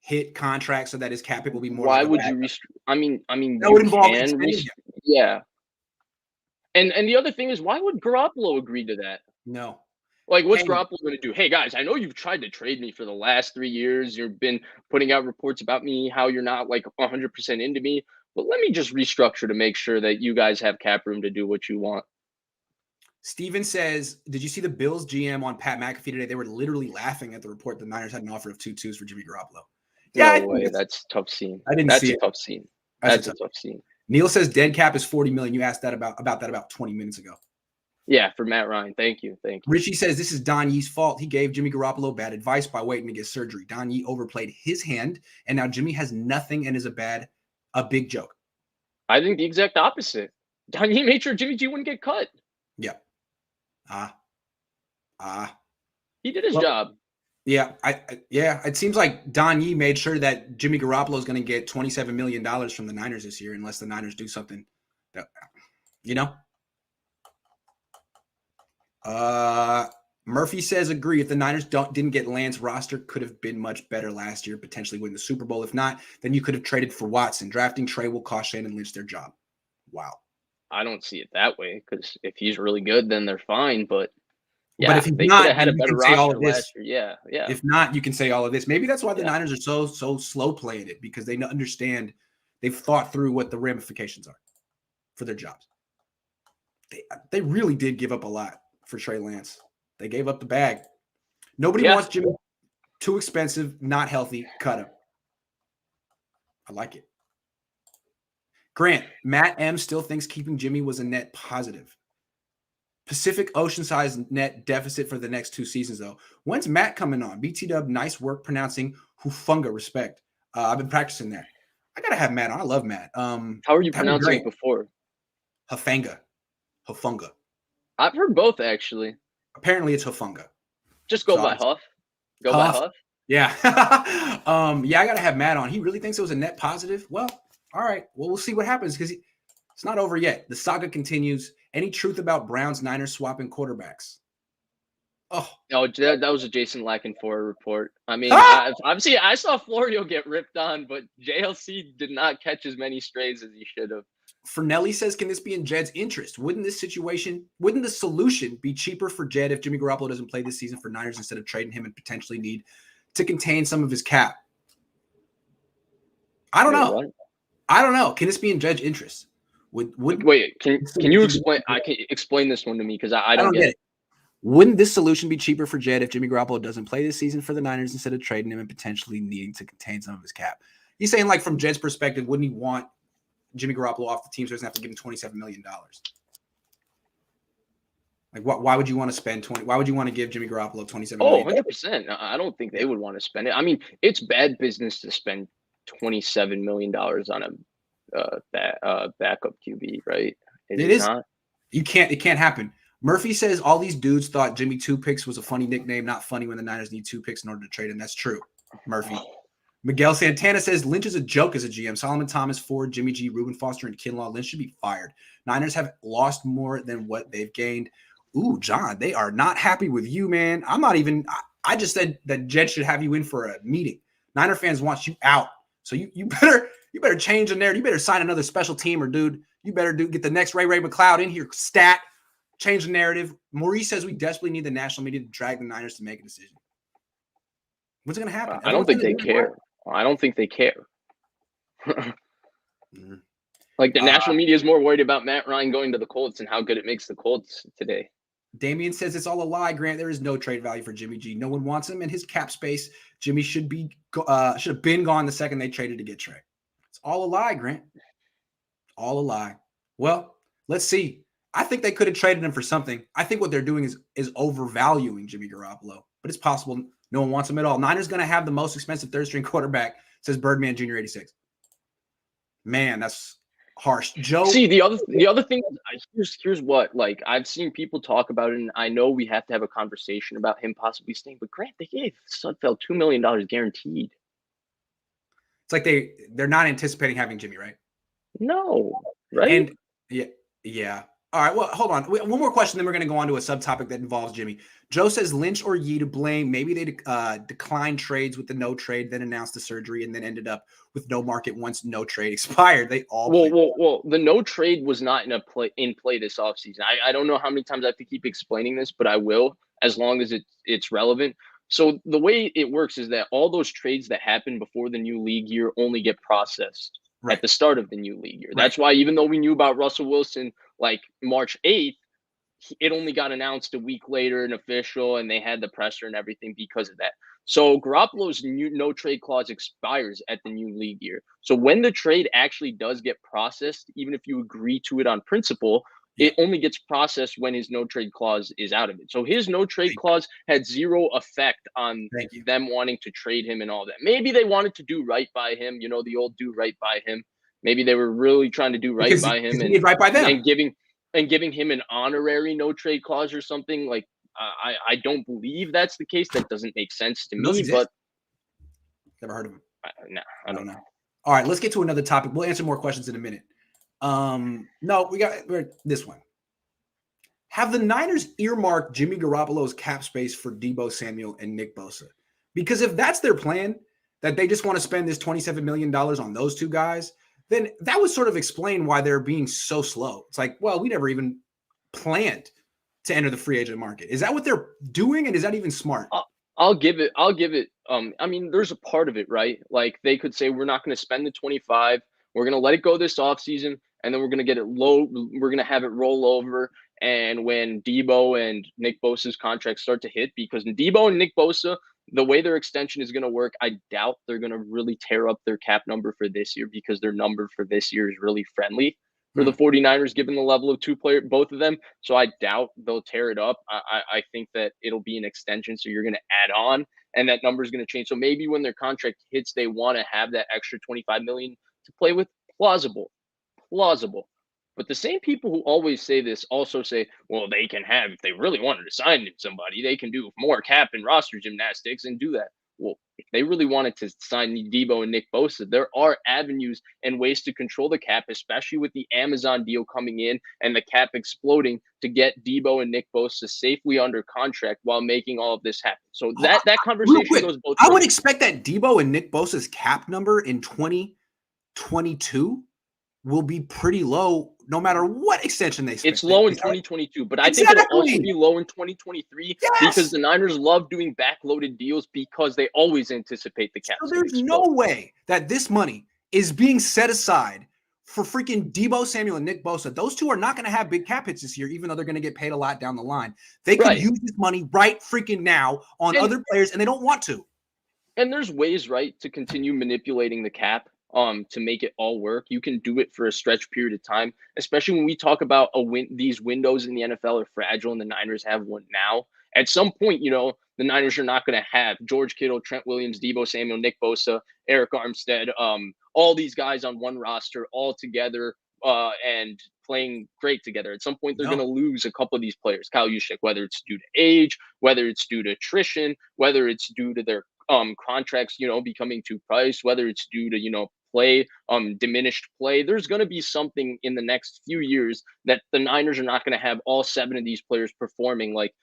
Speaker 1: hit contract so that his cap hit will be more?
Speaker 2: Why would you I mean,
Speaker 1: that would involve
Speaker 2: yeah. And the other thing is, why would Garoppolo agree to that?
Speaker 1: No.
Speaker 2: Like, what's Garoppolo going to do? Hey, guys, I know you've tried to trade me for the last 3 years. You've been putting out reports about me, how you're not like 100% into me. But let me just restructure to make sure that you guys have cap room to do what you want.
Speaker 1: Steven says, did you see the Bills GM on Pat McAfee today? They were literally laughing at the report the Niners had an offer of 2-2s for Jimmy Garoppolo.
Speaker 2: No way. That's a tough scene.
Speaker 1: I didn't see it.
Speaker 2: That's a tough scene. That's a tough scene.
Speaker 1: Neil says dead cap is $40 million. You asked that about 20 minutes ago.
Speaker 2: Yeah, for Matt Ryan. Thank you.
Speaker 1: Richie says this is Don Yee's fault. He gave Jimmy Garoppolo bad advice by waiting to get surgery. Don Yee overplayed his hand, and now Jimmy has nothing and is a big joke.
Speaker 2: I think the exact opposite. Don Yee made sure Jimmy G wouldn't get cut.
Speaker 1: Yeah.
Speaker 2: He did his job.
Speaker 1: Yeah, it seems like Don Yee made sure that Jimmy Garoppolo is going to get $27 million from the Niners this year unless the Niners do something that, Murphy says agree. If the Niners didn't get Lance, roster could have been much better last year, potentially win the Super Bowl. If not, then you could have traded for Watson. Drafting Trey will cost Shannon Lynch their job. Wow.
Speaker 2: I don't see it that way because if he's really good, then they're fine. But
Speaker 1: yeah, but if he's not,
Speaker 2: had a better roster last year. Yeah.
Speaker 1: If not, you can say all of this. Maybe that's why the Niners are so slow playing it, because they understand, they've thought through what the ramifications are for their jobs. They really did give up a lot for Trey Lance. They gave up the bag. Nobody wants Jimmy. Too expensive, not healthy. Cut him. I like it. Grant, Matt M still thinks keeping Jimmy was a net positive. Pacific Ocean size net deficit for the next 2 seasons, though. When's Matt coming on? BT Dub, nice work pronouncing Hufunga. Respect. I've been practicing that. I gotta have Matt on. I love Matt.
Speaker 2: How are you pronouncing it before?
Speaker 1: Hufunga.
Speaker 2: I've heard both, actually.
Speaker 1: Apparently, it's Hufunga.
Speaker 2: Just go by Huff. By Huff.
Speaker 1: Yeah. I gotta have Matt on. He really thinks it was a net positive. Well, all right. Well, we'll see what happens because it's not over yet. The saga continues. Any truth about Browns Niners swapping quarterbacks? Oh,
Speaker 2: no, that was a Jason Lackenfor report. I mean, obviously, I saw Florio get ripped on, but JLC did not catch as many strays as he should have.
Speaker 1: Fernelli says, can this be in Jed's interest? Wouldn't the solution be cheaper for Jed if Jimmy Garoppolo doesn't play this season for Niners instead of trading him and potentially need to contain some of his cap? I don't know. What? I don't know. Can this be in Jed's interest?
Speaker 2: Wait, can you explain? I can explain this one to me because I don't get it.
Speaker 1: Wouldn't this solution be cheaper for Jed if Jimmy Garoppolo doesn't play this season for the Niners instead of trading him and potentially needing to contain some of his cap? He's saying, like, from Jed's perspective, wouldn't he want Jimmy Garoppolo off the team so he doesn't have to give him $27 million? Like, why would you want to spend Why would you want to give Jimmy Garoppolo $27 million?
Speaker 2: 100%. I don't think they would want to spend it. I mean, it's bad business to spend $27 million on a backup QB, right?
Speaker 1: It is not. It can't happen. Murphy says all these dudes thought Jimmy 2 picks was a funny nickname, not funny when the Niners need 2 picks in order to trade him. That's true, Murphy. Miguel Santana says Lynch is a joke as a GM. Solomon Thomas, Ford, Jimmy G, Reuben Foster, and Kinlaw. Lynch should be fired. Niners have lost more than what they've gained. Ooh, John, they are not happy with you, man. I'm not even. I just said that Jets should have you in for a meeting. Niner fans want you out, so you better change the narrative. You better sign another special teamer, dude. You better get the next Ray McLeod in here. Stat, change the narrative. Maurice says we desperately need the national media to drag the Niners to make a decision. What's going to happen?
Speaker 2: I don't think they care. I don't think they care. Like the national media is more worried about Matt Ryan going to the Colts and how good it makes the Colts today.
Speaker 1: Damian says it's all a lie, Grant. There is no trade value for Jimmy G. No one wants him, and his cap space. Jimmy should have been gone the second they traded to get Trey. It's all a lie, Grant. All a lie. Well, let's see. I think they could have traded him for something. I think what they're doing is overvaluing Jimmy Garoppolo, but it's possible no one wants him at all. Niners going to have the most expensive third-string quarterback, says Birdman Jr. 86. Man, that's harsh. Joe.
Speaker 2: See, the other thing, here's what, like, I've seen people talk about it, and I know we have to have a conversation about him possibly staying, but Grant, they gave Sudfeld $2 million guaranteed.
Speaker 1: It's like they're not anticipating having Jimmy, right?
Speaker 2: No, right?
Speaker 1: And yeah. All right, well, hold on. One more question, then we're going to go on to a subtopic that involves Jimmy. Joe says Lynch or Yee to blame. Maybe they declined trades with the no trade, then announced the surgery, and then ended up with no market once no trade expired. They all
Speaker 2: well, the no trade was not in play this offseason. I don't know how many times I have to keep explaining this, but I will, as long as it's relevant. So the way it works is that all those trades that happen before the new league year only get processed at the start of the new league year. Right. That's why even though we knew about Russell Wilson like March 8th, it only got announced a week later and official, and they had the presser and everything because of that. So Garoppolo's new no trade clause expires at the new league year. So when the trade actually does get processed, even if you agree to it on principle, it only gets processed when his no trade clause is out of it. So his no trade clause had zero effect on them wanting to trade him and all that. Maybe they wanted to do right by him, the old do right by him. Maybe they were really trying to do right by him and
Speaker 1: right by them.
Speaker 2: and giving him an honorary no trade clause or something. Like I don't believe that's the case. That doesn't make sense to me. But
Speaker 1: never heard of him.
Speaker 2: I don't know.
Speaker 1: All right, let's get to another topic. We'll answer more questions in a minute. No, we're this one. Have the Niners earmarked Jimmy Garoppolo's cap space for Deebo Samuel and Nick Bosa? Because if that's their plan, that they just want to spend this $27 million on those two guys, then that would sort of explain why they're being so slow. It's like, well, we never even planned to enter the free agent market. Is that what they're doing? And is that even smart?
Speaker 2: I'll give it. I mean, there's a part of it, right? Like they could say, we're not going to spend the 25. We're going to let it go this offseason, and then we're going to get it low. We're going to have it roll over. And when Deebo and Nick Bosa's contracts start to hit, because Deebo and Nick Bosa, the way their extension is going to work, I doubt they're going to really tear up their cap number for this year, because their number for this year is really friendly for the 49ers, given the level of both of them. So I doubt they'll tear it up. I think that it'll be an extension. So you're going to add on, and that number is going to change. So maybe when their contract hits, they want to have that extra $25 million to play with. Plausible. But the same people who always say this also say, well, they can have, if they really wanted to sign somebody, they can do more cap and roster gymnastics and do that. Well, if they really wanted to sign Deebo and Nick Bosa, there are avenues and ways to control the cap, especially with the Amazon deal coming in and the cap exploding, to get Deebo and Nick Bosa safely under contract while making all of this happen. So that conversation goes both ways.
Speaker 1: I would expect that Deebo and Nick Bosa's cap number in 2022 will be pretty low no matter what extension they spend.
Speaker 2: It's low in 2022, but I think it'll also be low in 2023 because the Niners love doing backloaded deals because they always anticipate the cap.
Speaker 1: So there's no way that this money is being set aside for freaking Deebo Samuel and Nick Bosa. Those two are not going to have big cap hits this year, even though they're going to get paid a lot down the line. They could use this money right freaking now on other players, and they don't want to.
Speaker 2: And there's ways, right, to continue manipulating the cap. To make it all work. You can do it for a stretch period of time, especially when we talk about these windows in the NFL are fragile, and the Niners have one now. At some point, the Niners are not going to have George Kittle, Trent Williams, Deebo Samuel, Nick Bosa, Eric Armstead, all these guys on one roster all together and playing great together. At some point, they're going to lose a couple of these players. Kyle Juszczyk, whether it's due to age, whether it's due to attrition, whether it's due to their contracts, becoming too priced, whether it's due to, play, diminished play. There's going to be something in the next few years that the Niners are not going to have all 7 of these players performing like,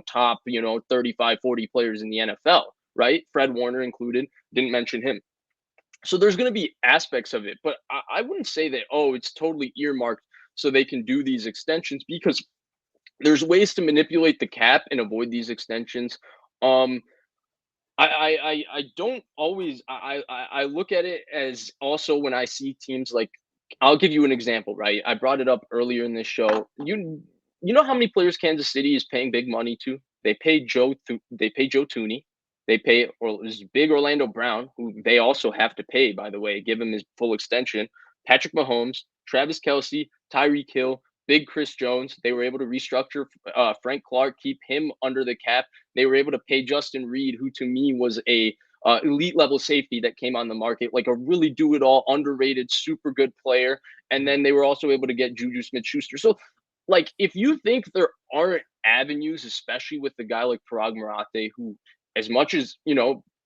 Speaker 2: top, 35, 40 players in the NFL, right? Fred Warner included, didn't mention him. So there's going to be aspects of it, but I wouldn't say that, it's totally earmarked so they can do these extensions, because there's ways to manipulate the cap and avoid these extensions. I don't always, I look at it as also when I see teams like, I'll give you an example, right? I brought it up earlier in this show. You know how many players Kansas City is paying big money to? They pay Joe Tooney. They pay big Orlando Brown, who they also have to pay, by the way, give him his full extension. Patrick Mahomes, Travis Kelce, Tyreek Hill, big Chris Jones. They were able to restructure Frank Clark, keep him under the cap. They were able to pay Justin Reed, who to me was a elite level safety that came on the market, like a really do it all, underrated, super good player. And then they were also able to get Juju Smith-Schuster. So, like, if you think there aren't avenues, especially with the guy like Parag Marathe, who, as much as,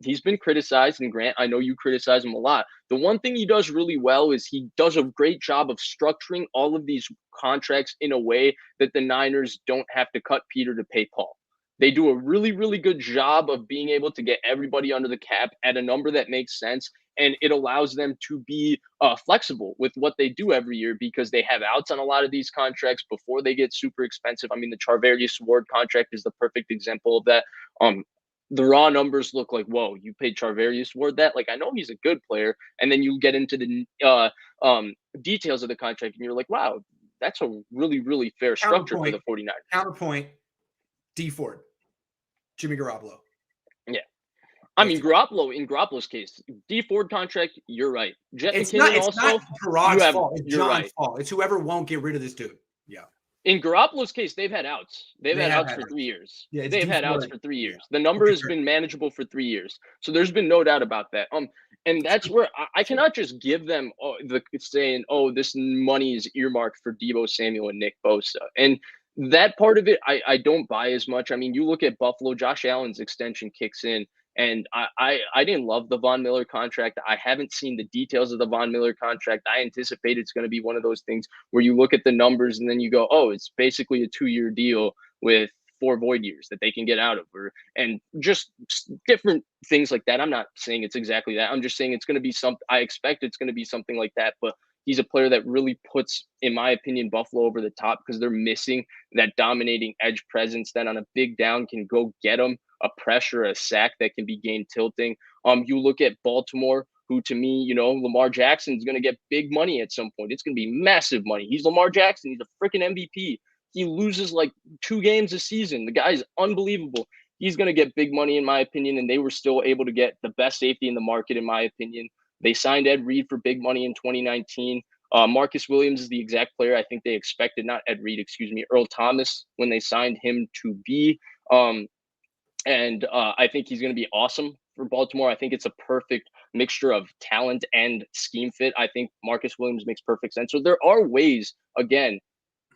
Speaker 2: he's been criticized, and Grant, I know you criticize him a lot. The one thing he does really well is he does a great job of structuring all of these contracts in a way that the Niners don't have to cut Peter to pay Paul. They do a really, really good job of being able to get everybody under the cap at a number that makes sense. And it allows them to be flexible with what they do every year, because they have outs on a lot of these contracts before they get super expensive. I mean, the Charvarius Ward contract is the perfect example of that. The raw numbers look like, whoa, you paid Charvarius Ward that? Like, I know he's a good player. And then you get into the details of the contract and you're like, wow, that's a really, really fair structure for the 49ers.
Speaker 1: Counterpoint, D Ford, Jimmy Garoppolo.
Speaker 2: Yeah. I mean, Garoppolo, in Garoppolo's case, D Ford contract, you're right.
Speaker 1: It's not Parag's fault. It's John's fault. It's whoever won't get rid of this dude. Yeah.
Speaker 2: In Garoppolo's case, they've had outs. They've had outs for 3 years. Yeah, they've had outs for 3 years. The number has been manageable for 3 years. So there's been no doubt about that. And that's where I cannot just give them saying, this money is earmarked for Deebo Samuel and Nick Bosa. And that part of it, I don't buy as much. I mean, you look at Buffalo, Josh Allen's extension kicks in. And I didn't love the Von Miller contract. I haven't seen the details of the Von Miller contract. I anticipate it's going to be one of those things where you look at the numbers and then you go, it's basically a 2-year deal with 4 void years that they can get out of, and just different things like that. I'm not saying it's exactly that. I'm just saying it's going to be something. I expect it's going to be something like that. But he's a player that really puts, in my opinion, Buffalo over the top, because they're missing that dominating edge presence that on a big down can go get them a pressure, a sack that can be game tilting. You look at Baltimore, who to me, Lamar Jackson is going to get big money at some point. It's going to be massive money. He's Lamar Jackson. He's a freaking MVP. He loses like 2 games a season. The guy's unbelievable. He's going to get big money, in my opinion, and they were still able to get the best safety in the market, in my opinion. They signed Ed Reed for big money in 2019. Marcus Williams is the exact player I think they expected, not Ed Reed, Earl Thomas, when they signed him to be. And I think he's going to be awesome for Baltimore. I think it's a perfect mixture of talent and scheme fit. I think Marcus Williams makes perfect sense. So there are ways, again,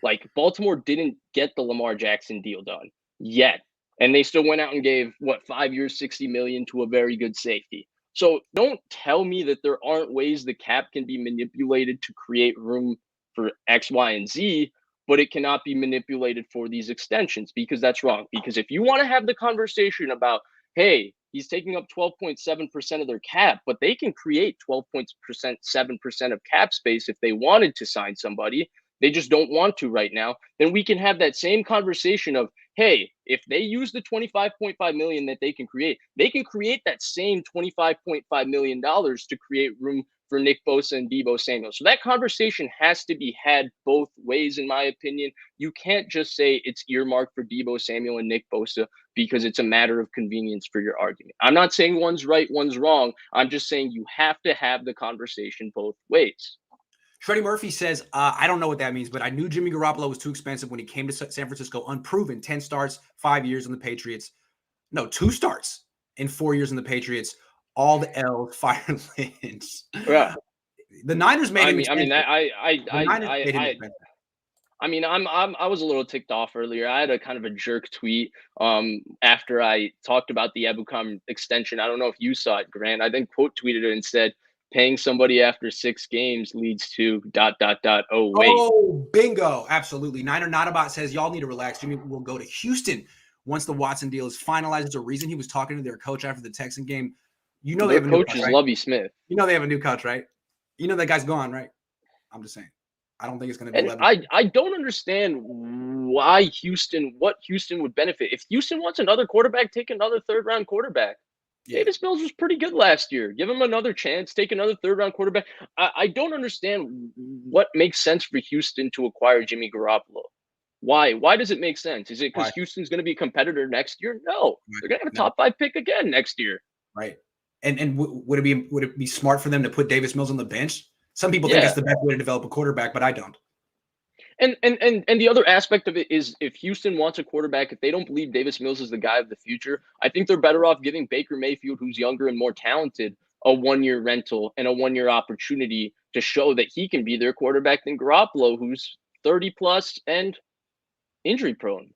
Speaker 2: like Baltimore didn't get the Lamar Jackson deal done yet. And they still went out and gave, 5 years, $60 million to a very good safety. So don't tell me that there aren't ways the cap can be manipulated to create room for X, Y, and Z, but it cannot be manipulated for these extensions, because that's wrong. Because if you want to have the conversation about, hey, he's taking up 12.7% of their cap, but they can create 12.7% of cap space if they wanted to sign somebody, they just don't want to right now, then we can have that same conversation of, hey, if they use the $25.5 million that they can create that same $25.5 million to create room for Nick Bosa and Deebo Samuel. So that conversation has to be had both ways, in my opinion. You can't just say it's earmarked for Deebo Samuel and Nick Bosa because it's a matter of convenience for your argument. I'm not saying one's right, one's wrong. I'm just saying you have to have the conversation both ways.
Speaker 1: Shreddy Murphy says, I don't know what that means, but I knew Jimmy Garoppolo was too expensive when he came to San Francisco, unproven, 10 starts, 5 years in the Patriots. No, 2 starts in 4 years in the Patriots. All the L's, fire Lynch.
Speaker 2: Yeah.
Speaker 1: The Niners made him
Speaker 2: expensive. I was a little ticked off earlier. I had a kind of a jerk tweet after I talked about the Ebukam extension. I don't know if you saw it, Grant. I then quote tweeted it and said, paying somebody after 6 games leads to ... Oh, wait.
Speaker 1: Oh, bingo. Absolutely. Niner Notabot says, y'all need to relax. Jimmy will go to Houston once the Watson deal is finalized. There's a reason he was talking to their coach after the Texan game. You know, they
Speaker 2: Their
Speaker 1: have a new
Speaker 2: coach
Speaker 1: coach,
Speaker 2: is
Speaker 1: right?
Speaker 2: Lovie Smith.
Speaker 1: You know, they have a new coach, right? You know, that guy's gone, right? I'm just saying. I don't think it's going to be
Speaker 2: And
Speaker 1: 11.
Speaker 2: I don't understand what Houston would benefit. If Houston wants another quarterback, take another third-round quarterback.
Speaker 1: Yeah.
Speaker 2: Davis Mills was pretty good last year. Give him another chance. Take another third-round quarterback. I don't understand what makes sense for Houston to acquire Jimmy Garoppolo. Why? Why does it make sense? Is it because
Speaker 1: Why?
Speaker 2: Houston's going to be a competitor next year? No.
Speaker 1: Right.
Speaker 2: They're going to have a
Speaker 1: No.
Speaker 2: top 5 pick again next year.
Speaker 1: Right. And would it be smart for them to put Davis Mills on the bench? Some people think
Speaker 2: Yeah.
Speaker 1: it's the best way to develop a quarterback, but I don't.
Speaker 2: And the other aspect of it is, if Houston wants a quarterback, if they don't believe Davis Mills is the guy of the future, I think they're better off giving Baker Mayfield, who's younger and more talented, a 1-year rental and a 1-year opportunity to show that he can be their quarterback than Garoppolo, who's 30 plus and injury prone.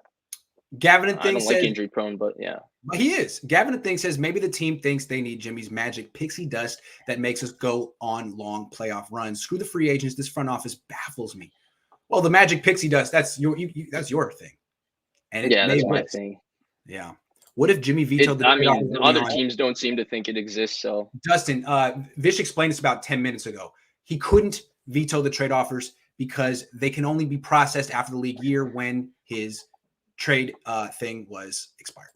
Speaker 1: Gavin and
Speaker 2: I
Speaker 1: Thing
Speaker 2: don't
Speaker 1: says
Speaker 2: like injury prone, but yeah.
Speaker 1: he is. Gavin and Thing says maybe the team thinks they need Jimmy's magic pixie dust that makes us go on long playoff runs. Screw the free agents. This front office baffles me. Well, the magic pixie dust, that's your thing. And it
Speaker 2: That's my thing.
Speaker 1: Yeah. What if Jimmy vetoed the trade offer early
Speaker 2: other
Speaker 1: on?
Speaker 2: teams don't seem to think it exists. So
Speaker 1: Dustin, Vish explained this about 10 minutes ago. He couldn't veto the trade offers because they can only be processed after the league year when his trade thing was expired.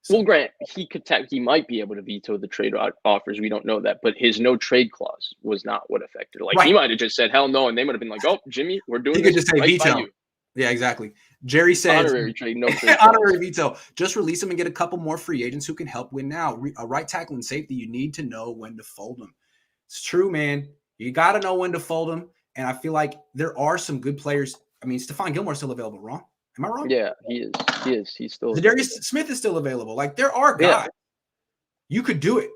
Speaker 2: So, well, Grant, he might be able to veto the trade offers. We don't know that, but his no trade clause was not what affected. Like, right. He might have just said hell no, and they might have been like, "Oh, Jimmy, we're doing this."
Speaker 1: He could just say
Speaker 2: right
Speaker 1: veto.
Speaker 2: by you.
Speaker 1: Yeah, exactly. Jerry says
Speaker 2: honorary trade, no trade
Speaker 1: honorary veto. Just release him and get a couple more free agents who can help win now. A right tackle and safety, you need to know when to fold them. It's true, man. You got to know when to fold them. And I feel like there are some good players. I mean, Stephon Gilmore's still available, wrong? Am I wrong?
Speaker 2: Yeah, he is. He's still.
Speaker 1: Darius Smith is still available. Like, there are guys. Yeah. You could do it.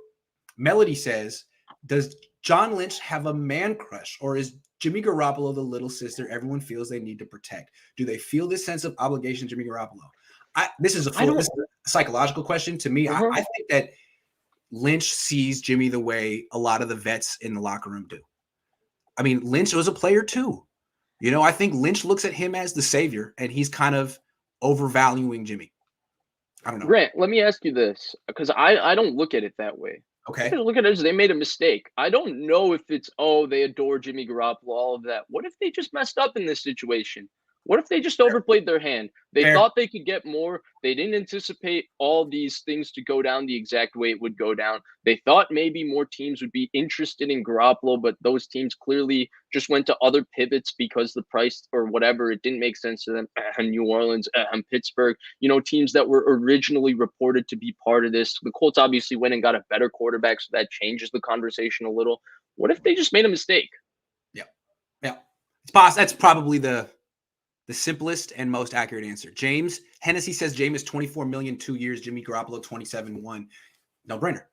Speaker 1: Melody says, does John Lynch have a man crush, or is Jimmy Garoppolo the little sister everyone feels they need to protect? Do they feel this sense of obligation, Jimmy Garoppolo? This is a psychological question to me. I think that Lynch sees Jimmy the way a lot of the vets in the locker room do. I mean, Lynch was a player too. You know, I think Lynch looks at him as the savior, and he's kind of overvaluing Jimmy. I don't know.
Speaker 2: Grant, let me ask you this, because I don't look at it that way.
Speaker 1: Okay.
Speaker 2: Look at it as they made a mistake. I don't know if it's, they adore Jimmy Garoppolo, all of that. What if they just messed up in this situation? What if they just overplayed their hand? They thought they could get more. They didn't anticipate all these things to go down the exact way it would go down. They thought maybe more teams would be interested in Garoppolo, but those teams clearly just went to other pivots because the price or whatever, it didn't make sense to them. New Orleans, Pittsburgh, teams that were originally reported to be part of this. The Colts obviously went and got a better quarterback, so that changes the conversation a little. What if they just made a mistake?
Speaker 1: Yeah. It's possible. That's probably the simplest and most accurate answer. James Hennessy says Jameis $24 million 2 years, Jimmy Garoppolo 27-1. No brainer.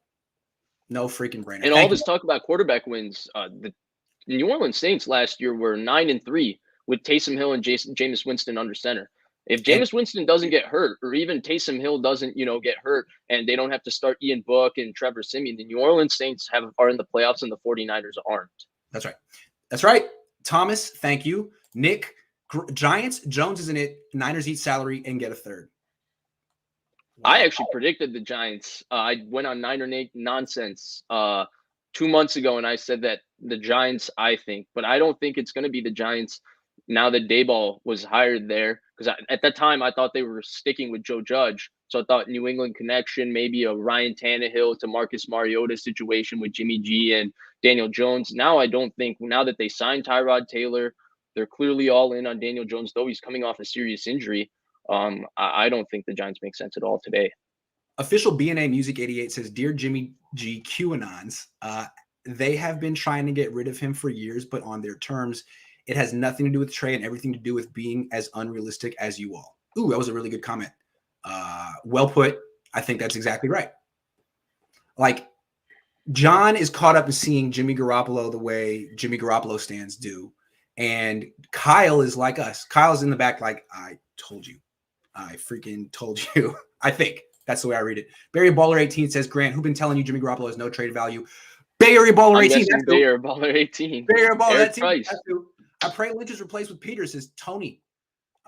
Speaker 1: No freaking brainer.
Speaker 2: And all this talk about quarterback wins, the New Orleans Saints last year were 9-3 with Taysom Hill and Jameis Winston under center. If Jameis Winston doesn't get hurt, or even Taysom Hill doesn't, get hurt, and they don't have to start Ian Book and Trevor Siemian, the New Orleans Saints are in the playoffs and the 49ers aren't.
Speaker 1: That's right. Thomas, thank you. Nick, Giants, Jones is in it. Niners eat salary and get a third.
Speaker 2: Wow. I actually predicted the Giants. I went on Niner nonsense 2 months ago, and I said that the Giants, I think, but I don't think it's going to be the Giants now that Daboll was hired there. Because at that time, I thought they were sticking with Joe Judge. So I thought New England connection, maybe a Ryan Tannehill to Marcus Mariota situation with Jimmy G and Daniel Jones. Now I don't think, now that they signed Tyrod Taylor, they're clearly all in on Daniel Jones, though he's coming off a serious injury. I don't think the Giants make sense at all today.
Speaker 1: Official BNA Music 88 says, Dear Jimmy G, QAnons, they have been trying to get rid of him for years, but on their terms. It has nothing to do with Trey and everything to do with being as unrealistic as you all. Ooh, that was a really good comment. Well put. I think that's exactly right. Like, John is caught up in seeing Jimmy Garoppolo the way Jimmy Garoppolo stands do. And Kyle is like us. Kyle's in the back like, I told you. I freaking told you. I think that's the way I read it. Barry Baller 18 says, Grant, who been telling you Jimmy Garoppolo has no trade value? Bay Area Baller
Speaker 2: I'm
Speaker 1: 18.
Speaker 2: guessing Bay Area Baller 18.
Speaker 1: Bay Area Baller,
Speaker 2: Eric
Speaker 1: that team.
Speaker 2: Price.
Speaker 1: I pray Lynch is replaced with Peters. Says Tony,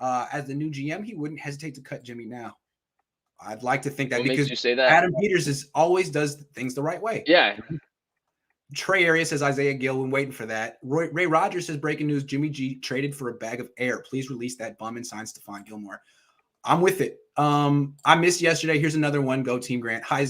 Speaker 1: as the new GM, he wouldn't hesitate to cut Jimmy now. I'd like to think that
Speaker 2: What
Speaker 1: because
Speaker 2: makes you say that?
Speaker 1: Adam Peters always does things the right way.
Speaker 2: Yeah.
Speaker 1: Trey Arias says Isaiah Gilwin, waiting for that. Ray Rogers says breaking news: Jimmy G traded for a bag of air. Please release that bum and sign Stephon Gilmore. I'm with it. I missed yesterday. Here's another one. Go Team Grant. Hi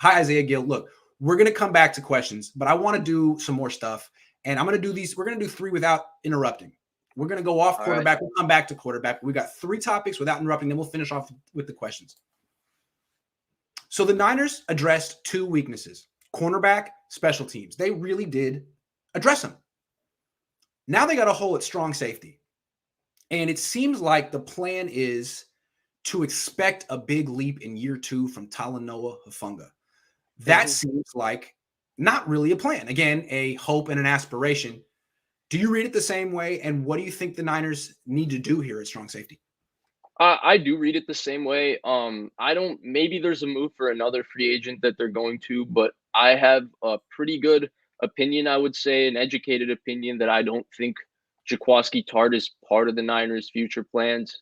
Speaker 1: Isaiah Gill. Look, we're gonna come back to questions, but I want to do some more stuff, and I'm gonna do these. We're gonna do 3 without interrupting. We're gonna go off quarterback. Right. We'll come back to quarterback. We got 3 topics without interrupting. Then we'll finish off with the questions. So the Niners addressed 2 weaknesses: cornerback, special teams. They really did address them. Now they got a hole at strong safety. And it seems like the plan is to expect a big leap in year 2 from Talanoa Hufanga. That seems like not really a plan. Again, a hope and an aspiration. Do you read it the same way? And what do you think the Niners need to do here at strong safety?
Speaker 2: I do read it the same way. Maybe there's a move for another free agent that they're going to, but I have a pretty good opinion, I would say, an educated opinion that I don't think Jaquiski Tartt is part of the Niners' future plans.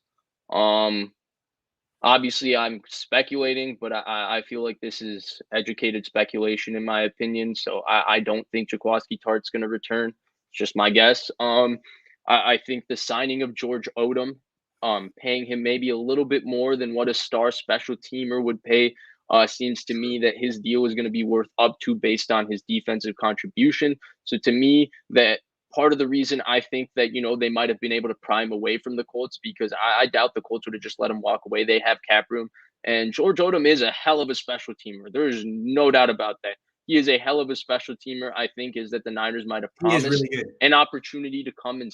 Speaker 2: Obviously I'm speculating, but I feel like this is educated speculation in my opinion. So I don't think Jaquiski Tartt's going to return. It's just my guess. I think the signing of George Odom, paying him maybe a little bit more than what a star special teamer would pay, seems to me that his deal is going to be worth up to based on his defensive contribution. So to me, that part of the reason I think that, they might have been able to pry him away from the Colts, because I doubt the Colts would have just let him walk away. They have cap room, and George Odom is a hell of a special teamer. There's no doubt about that. He is a hell of a special teemer. I think is that the Niners might have promised really an opportunity to come and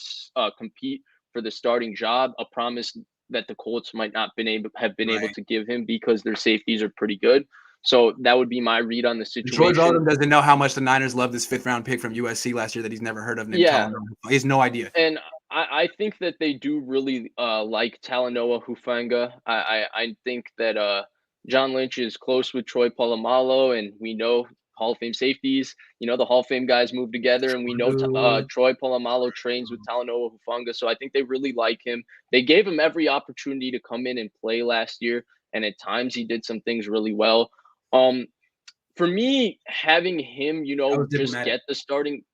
Speaker 2: compete for the starting job, a promise that the Colts might not have been able to give him because their safeties are pretty good. So that would be my read on the situation.
Speaker 1: George Odom doesn't know how much the Niners love this 5th-round pick from USC last year that he's never heard of. He has no idea.
Speaker 2: And I think that they do really like Talanoa Hufanga. I think that John Lynch is close with Troy Polamalu, and we know Hall of Fame safeties. The Hall of Fame guys move together, and we know Troy Polamalu trains with Talanoa Hufanga. So I think they really like him. They gave him every opportunity to come in and play last year, and at times he did some things really well. For me, having him, just get the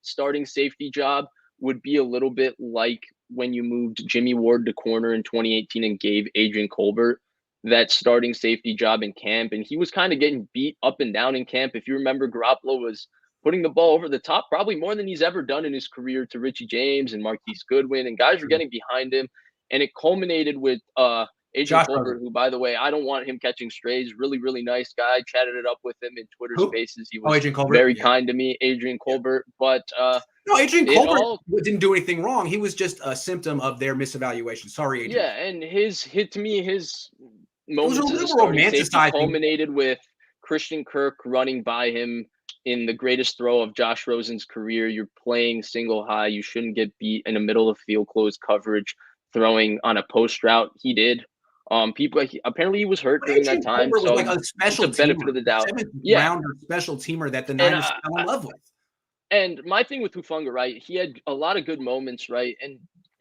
Speaker 2: starting safety job would be a little bit like when you moved Jimmy Ward to corner in 2018 and gave Adrian Colbert that starting safety job in camp. And he was kind of getting beat up and down in camp. If you remember, Garoppolo was putting the ball over the top probably more than he's ever done in his career to Richie James and Marquise Goodwin, and guys were getting behind him. And it culminated with Adrian Colbert, who, by the way, I don't want him catching strays. Really, really nice guy. Chatted it up with him in Twitter Spaces. He was very kind to me, Adrian Colbert. But
Speaker 1: no, Adrian Colbert didn't do anything wrong. He was just a symptom of their misevaluation. Sorry, Adrian.
Speaker 2: Yeah, and his moments as a starting safety culminated with Christian Kirk running by him in the greatest throw of Josh Rosen's career. You're playing single high. You shouldn't get beat in the middle of field closed coverage, throwing on a post route. He did. Apparently he was hurt during that time. So
Speaker 1: like a special
Speaker 2: benefit of the doubt.
Speaker 1: Rounder special teamer that the Niners fell in love with.
Speaker 2: And my thing with Hufanga, right? He had a lot of good moments, right? And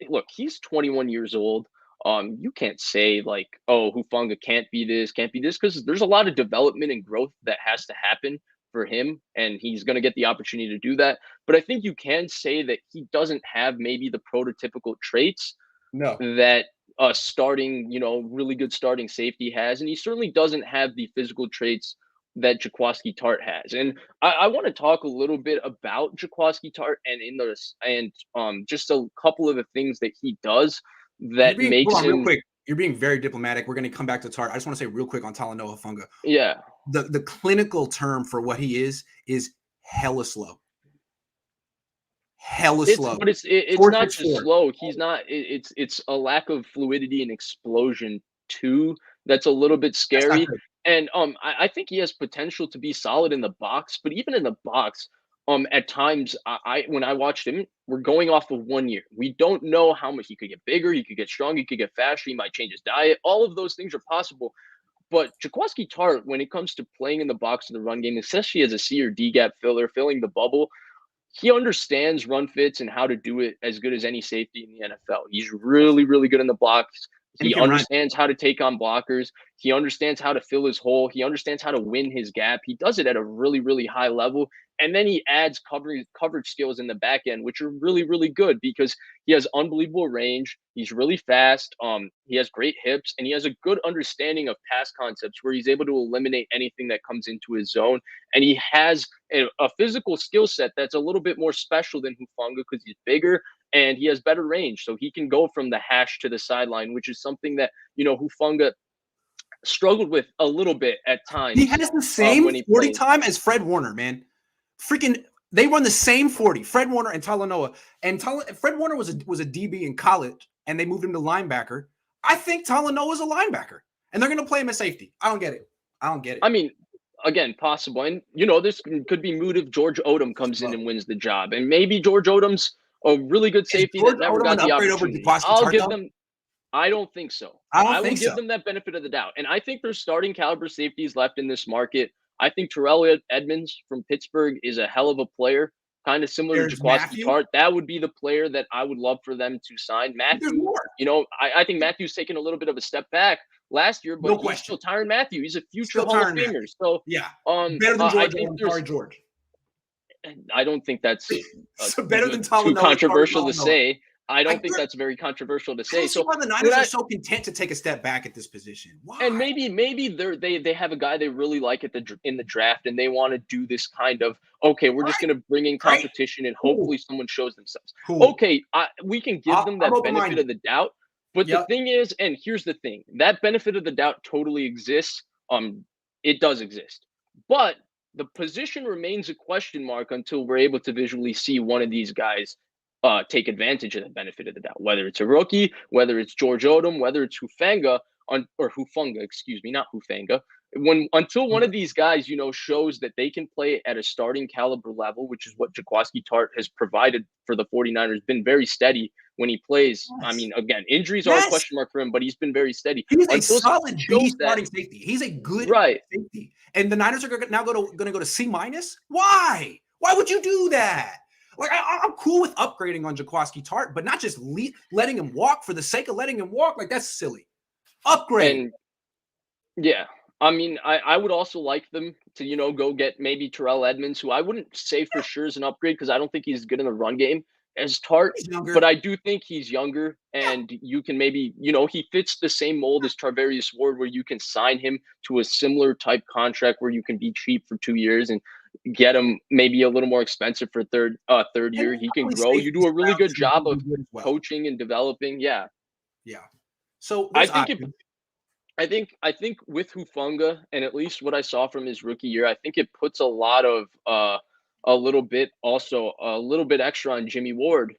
Speaker 2: look, he's 21 years old. You can't say like, oh, Hufanga can't be this, because there's a lot of development and growth that has to happen for him, and he's going to get the opportunity to do that. But I think you can say that he doesn't have maybe the prototypical traits that a starting, really good starting safety has, and he certainly doesn't have the physical traits that Jaquiski Tartt has. And I want to talk a little bit about Jaquiski Tartt and just a couple of the things that he does that makes him.
Speaker 1: Real quick, you're being very diplomatic. We're going to come back to Tartt. I just want to say real quick on Talanoa Hufanga.
Speaker 2: Yeah.
Speaker 1: The clinical term for what he is hella slow. Slow.
Speaker 2: But it's not just slow. He's not. It's a lack of fluidity and explosion too. That's a little bit scary. And I think he has potential to be solid in the box. But even in the box, at times when I watched him, we're going off of 1 year. We don't know how much he could get bigger. He could get stronger. He could get faster. He might change his diet. All of those things are possible. But Jaquiski Tartt, when it comes to playing in the box in the run game, especially as a C or D gap filler, filling the bubble, he understands run fits and how to do it as good as any safety in the NFL. He's really, really good in the blocks.
Speaker 1: And
Speaker 2: He
Speaker 1: can run.
Speaker 2: understands how to take on blockers. He understands how to fill his hole. He understands how to win his gap. He does it at a really, really high level. And then he adds coverage skills in the back end, which are really, really good because he has unbelievable range. He's really fast. He has great hips, and he has a good understanding of pass concepts where he's able to eliminate anything that comes into his zone. And he has a physical skill set that's a little bit more special than Hufanga because he's bigger and he has better range. So he can go from the hash to the sideline, which is something that, Hufanga struggled with a little bit at times.
Speaker 1: He has the same 40 time as Fred Warner, man. Freaking, they run the same 40. Fred Warner and Talanoa. And Fred Warner was a DB in college, and they moved him to linebacker. I think Talanoa is a linebacker, and they're going to play him as safety. I don't get it. I mean,
Speaker 2: again, possible. And, this could be mood if George Odom comes in and wins the job. And maybe George Odom's a really good safety that never got the opportunity. I'll give them. I don't think so. I will give them that benefit of the doubt. And I think there's starting caliber safeties left in this market. I think Terrell Edmonds from Pittsburgh is a hell of a player, kind of similar to Jaquiski Tartt. That would be the player that I would love for them to sign. Matthew, I think Matthew's taken a little bit of a step back last year, but he's still Tyrann Mathieu. He's a future Hall of Famer. So
Speaker 1: yeah, better than George.
Speaker 2: I don't think that's
Speaker 1: better than
Speaker 2: too controversial to say. I don't think that's very controversial to say. So
Speaker 1: why the Niners are so content to take a step back at this position. Why?
Speaker 2: And maybe they have a guy they really like in the draft, and they want to do this kind of we're just going to bring in competition and hopefully someone shows themselves. Okay, we can give them that benefit of the doubt. But the thing is, and here's the thing, that benefit of the doubt totally exists. It does exist, but the position remains a question mark until we're able to visually see one of these guys take advantage of the benefit of the doubt, whether it's a rookie, whether it's George Odom, whether it's Hufanga, not Hufanga. Until one of these guys, shows that they can play at a starting caliber level, which is what Jaquiski Tartt has provided for the 49ers, been very steady when he plays. Yes. I mean, again, injuries are a question mark for him, but he's been very steady.
Speaker 1: He's a solid B starting safety. He's a good safety. And the Niners are now going to go to C-. Why? Why would you do that? Like, I'm cool with upgrading on Jaquiski Tartt, but not just letting him walk for the sake of letting him walk. Like, that's silly. Upgrade.
Speaker 2: And, I mean, I would also like them to, go get maybe Terrell Edmonds, who I wouldn't say for sure is an upgrade because I don't think he's good in the run game as Tartt, but I do think he's younger and you can maybe, he fits the same mold as Tarvarius Ward where you can sign him to a similar type contract where you can be cheap for 2 years and get him maybe a little more expensive for third year. He can grow. You do a really good job of coaching and developing. Yeah.
Speaker 1: So
Speaker 2: I think with Hufanga, and at least what I saw from his rookie year, I think it puts a lot of a little bit extra on Jimmy Ward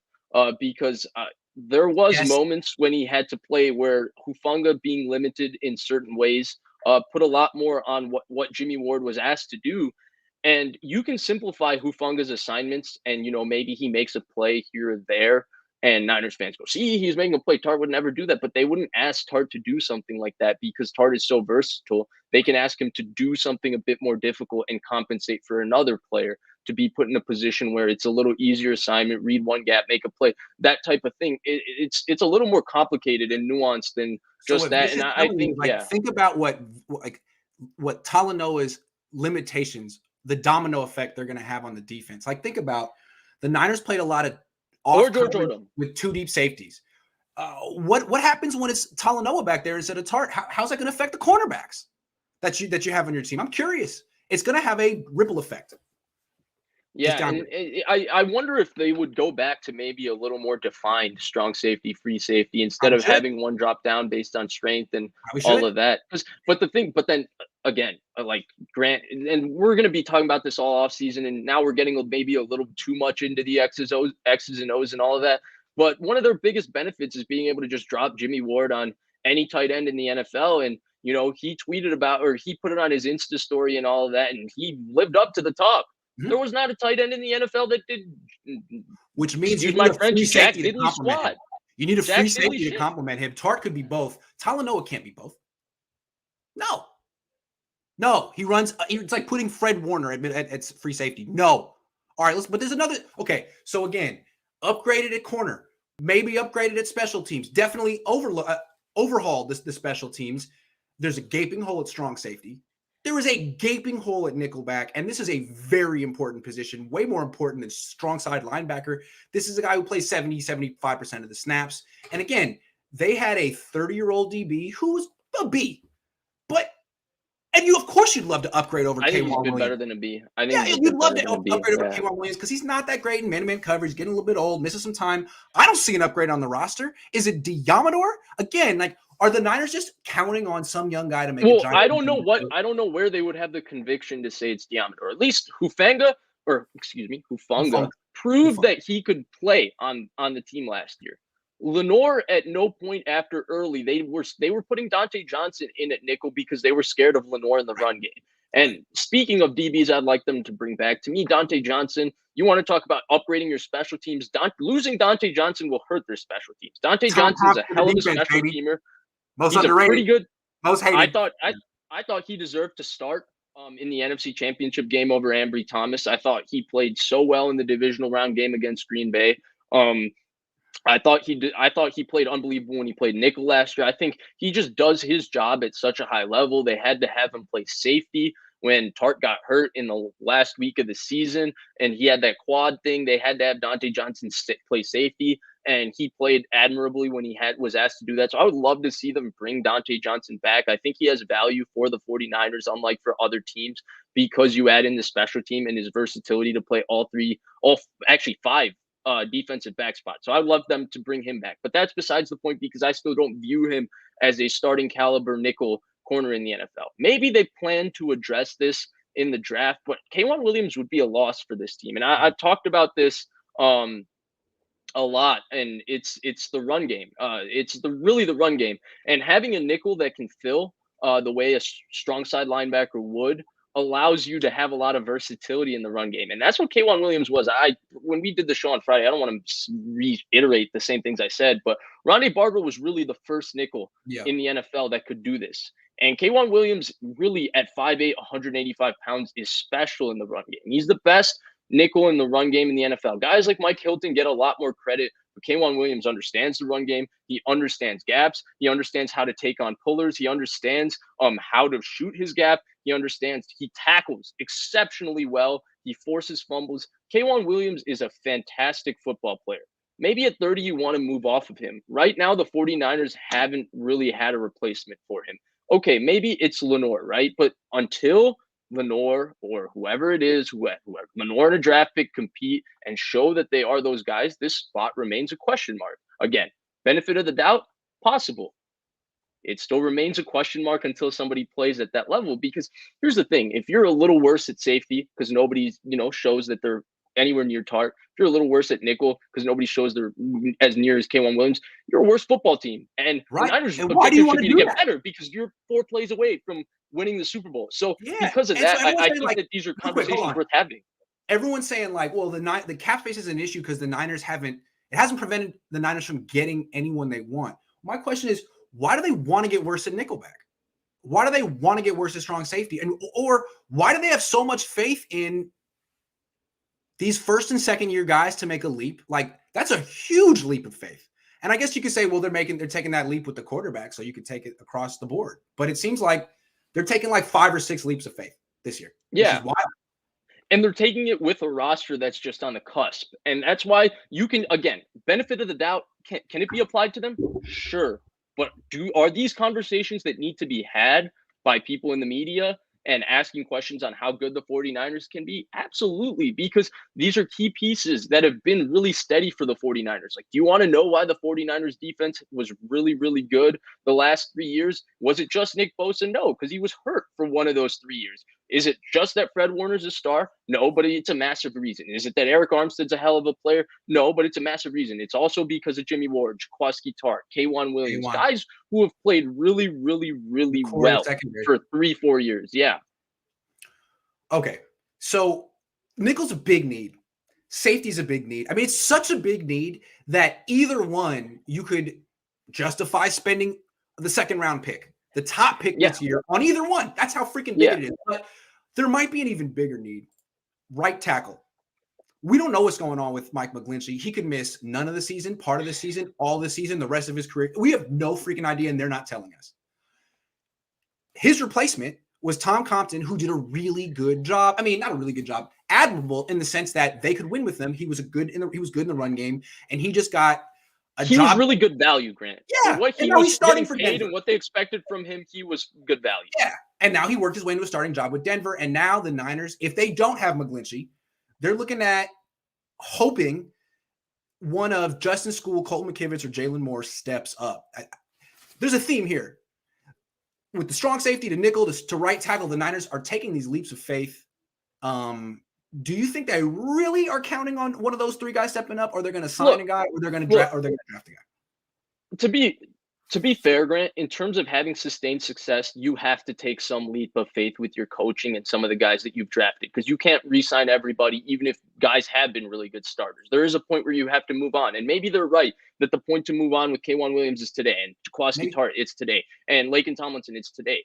Speaker 2: because there was moments when he had to play where Hufanga being limited in certain ways put a lot more on what Jimmy Ward was asked to do. And you can simplify Hufanga's assignments and, maybe he makes a play here or there and Niners fans go, see, he's making a play. Tartt would never do that, but they wouldn't ask Tartt to do something like that because Tartt is so versatile. They can ask him to do something a bit more difficult and compensate for another player to be put in a position where it's a little easier assignment, read one gap, make a play, that type of thing. It's a little more complicated and nuanced than just that. And I think,
Speaker 1: think about what Talanoa's limitations, the domino effect they're going to have on the defense. Like, think about the Niners played a lot of
Speaker 2: George Odom
Speaker 1: with two deep safeties. What happens when it's Talanoa back there instead of Tartt? How's that going to affect the cornerbacks that you have on your team? I'm curious. It's going to have a ripple effect.
Speaker 2: Yeah, and I wonder if they would go back to maybe a little more defined strong safety, free safety instead of having one drop down based on strength and all of that. But then again, like Grant, and we're going to be talking about this all off season, and now we're getting maybe a little too much into the X's and O's and all of that. But one of their biggest benefits is being able to just drop Jimmy Ward on any tight end in the NFL. And, he tweeted about, or he put it on his Insta story and all of that, and he lived up to the top. Mm-hmm. There was not a tight end in the NFL that did.
Speaker 1: Which means you need a free safety to complement him. You need a free safety to complement him. Tartt could be both. Talanoa can't be both. No. No, he runs. It's like putting Fred Warner at free safety. No. All right, but there's another. Okay, so again, upgraded at corner, maybe upgraded at special teams. Definitely overhaul the special teams. There's a gaping hole at strong safety. There is a gaping hole at nickelback, and this is a very important position, way more important than strong side linebacker. This is a guy who plays 70, 75% of the snaps. And again, they had a 30-year-old DB who was a B, but and of course, you'd love to upgrade over K'Waun Williams.
Speaker 2: I think he's been better than a B. I think
Speaker 1: you'd love to upgrade over K'Waun Williams because he's not that great in man-to-man coverage, getting a little bit old, missing some time. I don't see an upgrade on the roster. Is it Diamador? Again, like, are the Niners just counting on some young guy to make a giant?
Speaker 2: I don't know where they would have the conviction to say it's Diamador. At least Hufanga proved that he could play on the team last year. Lenore, at no point after early, they were putting Dante Johnson in at nickel because they were scared of Lenore in the run game. And speaking of DBs, I'd like them to bring back. To me, Dante Johnson, you want to talk about upgrading your special teams. Losing Dante Johnson will hurt their special teams. Dante Johnson's a hell of a special teamer.
Speaker 1: Most
Speaker 2: He's
Speaker 1: underrated.
Speaker 2: Pretty good.
Speaker 1: Most hated.
Speaker 2: I thought he deserved to start in the NFC Championship game over Ambry Thomas. I thought he played so well in the divisional round game against Green Bay. I thought he played unbelievable when he played nickel last year. I think he just does his job at such a high level. They had to have him play safety when Tart got hurt in the last week of the season, and he had that quad thing. They had to have Dante Johnson play safety, and he played admirably when he was asked to do that. So I would love to see them bring Dante Johnson back. I think he has value for the 49ers, unlike for other teams, because you add in the special team and his versatility to play actually five defensive back spot. So I'd love them to bring him back. But that's besides the point because I still don't view him as a starting caliber nickel corner in the NFL. Maybe they plan to address this in the draft, but K'Waun Williams would be a loss for this team. And I've talked about this a lot, and it's the run game. It's really the run game. And having a nickel that can fill the way a strong side linebacker would allows you to have a lot of versatility in the run game. And that's what K'Waun Williams was. When we did the show on Friday, I don't want to reiterate the same things I said, but Rondé Barber was really the first nickel in the NFL that could do this. And K'Waun Williams really at 5'8", 185 pounds is special in the run game. He's the best nickel in the run game in the NFL. Guys like Mike Hilton get a lot more credit, but K'Waun Williams understands the run game. He understands gaps. He understands how to take on pullers. He understands how to shoot his gap. He understands. He tackles exceptionally well. He forces fumbles. K'Waun Williams is a fantastic football player. Maybe at 30, you want to move off of him. Right now, the 49ers haven't really had a replacement for him. Okay, maybe it's Lenore, right? But until Lenore or whoever it is, whoever Lenore and a draft pick compete and show that they are those guys, this spot remains a question mark. Again, benefit of the doubt, possible. It still remains a question mark until somebody plays at that level. Because here's the thing: if you're a little worse at safety because nobody shows that they're anywhere near Tart, if you're a little worse at nickel because nobody shows they're as near as K'Waun Williams, you're a worse football team. And the Niners' objective should be to get better because you're 4 plays away from winning the Super Bowl. So because of that, I think that these are conversations worth having.
Speaker 1: Everyone's saying well, the cap space is an issue because the Niners it hasn't prevented the Niners from getting anyone they want. My question is, why do they want to get worse at nickelback? Why do they want to get worse at strong safety? Or why do they have so much faith in these first and second year guys to make a leap? Like, that's a huge leap of faith. And I guess you could say, well, they're taking that leap with the quarterback, so you could take it across the board. But it seems like they're taking like 5 or 6 leaps of faith this year.
Speaker 2: Yeah.
Speaker 1: Which is wild.
Speaker 2: And they're taking it with a roster that's just on the cusp. And that's why you can, again, benefit of the doubt, can it be applied to them? Sure. But are these conversations that need to be had by people in the media and asking questions on how good the 49ers can be? Absolutely, because these are key pieces that have been really steady for the 49ers. Like, do you want to know why the 49ers defense was really, really good the last 3 years? Was it just Nick Bosa? No, because he was hurt for one of those 3 years. Is it just that Fred Warner's a star? No, but it's a massive reason. Is it that Eric Armstead's a hell of a player? No, but it's a massive reason. It's also because of Jimmy Ward, Jaquaski Tart, K'Waun Williams, guys who have played really, really, really well for 3-4 years. Yeah.
Speaker 1: Okay. So nickel's a big need. Safety's a big need. I mean, it's such a big need that either one you could justify spending the second round pick. the top pick this year on either one. That's how freaking big it is. But there might be an even bigger need. Right tackle. We don't know what's going on with Mike McGlinchey. He could miss none of the season, part of the season, all the season, the rest of his career. We have no freaking idea, and they're not telling us. His replacement was Tom Compton, who did a really good job. I mean, not a really good job, admirable in the sense that they could win with him. He was good in the run game, and he just got a job.
Speaker 2: He was really good value, Grant.
Speaker 1: Yeah,
Speaker 2: for what he was getting paid and what they expected from him, he was good value.
Speaker 1: Yeah, and now he worked his way into a starting job with Denver, and now the Niners, if they don't have McGlinchey, they're looking at hoping one of Justin School, Colton McKivitz, or Jalen Moore steps up. There's a theme here. With the strong safety to nickel to right tackle, the Niners are taking these leaps of faith. Do you think they really are counting on one of those three guys stepping up, or they're going to sign a guy, or they're going to draft, or they're going to draft a guy?
Speaker 2: To be fair, Grant, in terms of having sustained success, you have to take some leap of faith with your coaching and some of the guys that you've drafted, because you can't re-sign everybody, even if guys have been really good starters. There is a point where you have to move on, and maybe they're right that the point to move on with K'Wan Williams is today, and Jaquaski Tart, it's today, and Laken Tomlinson, it's today.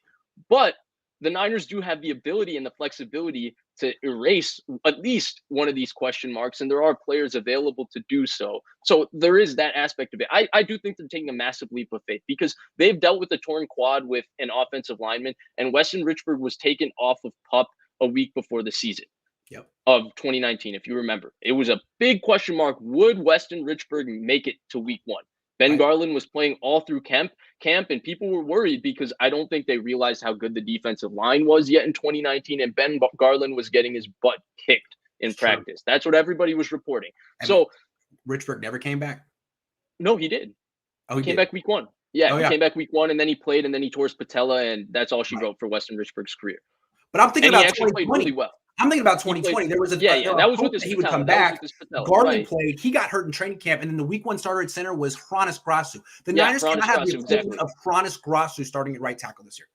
Speaker 2: But the Niners do have the ability and the flexibility to erase at least one of these question marks, and there are players available to do so. So there is that aspect of it. I do think they're taking a massive leap of faith, because they've dealt with a torn quad with an offensive lineman, and Weston Richburg was taken off of PUP a week before the season of 2019, if you remember. It was a big question mark. Would Weston Richburg make it to week 1? Ben Garland was playing all through camp, and people were worried because I don't think they realized how good the defensive line was yet in 2019, and Ben Garland was getting his butt kicked in practice. That's what everybody was reporting. And so
Speaker 1: Richburg never came back?
Speaker 2: No, he did.
Speaker 1: Oh,
Speaker 2: he came back week 1. Yeah, he came back week 1, and then he played, and then he tore his patella, and that's all she wrote for Weston Richburg's career.
Speaker 1: But I'm thinking
Speaker 2: and
Speaker 1: about
Speaker 2: he actually played really well.
Speaker 1: I'm thinking about 2020. There was
Speaker 2: that was with his
Speaker 1: he would come back. Garland played. He got hurt in training camp, and then the week 1 starter at center was Hronis Grasu. The Niners cannot have the equivalent of Hronis Grasu starting at right tackle this year.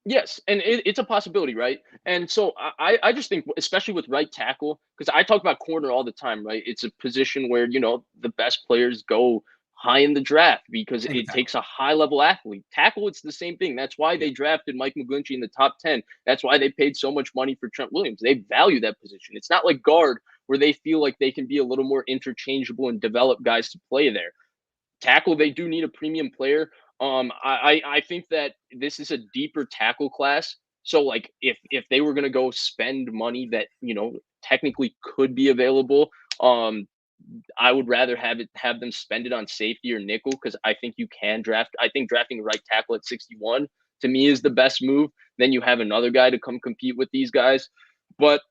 Speaker 2: Yes, and it's a possibility, right? And so I just think, especially with right tackle, because I talk about corner all the time, right? It's a position where, the best players go high in the draft because it takes a high-level athlete. Tackle, it's the same thing. That's why they drafted Mike McGlinchey in the top 10. That's why they paid so much money for Trent Williams. They value that position. It's not like guard where they feel like they can be a little more interchangeable and develop guys to play there. Tackle, they do need a premium player. I think that this is a deeper tackle class. So, like, if they were going to go spend money that, technically could be available, I would rather have them spend it on safety or nickel, because I think you can draft. I think drafting a right tackle at 61 to me is the best move. Then you have another guy to come compete with these guys. But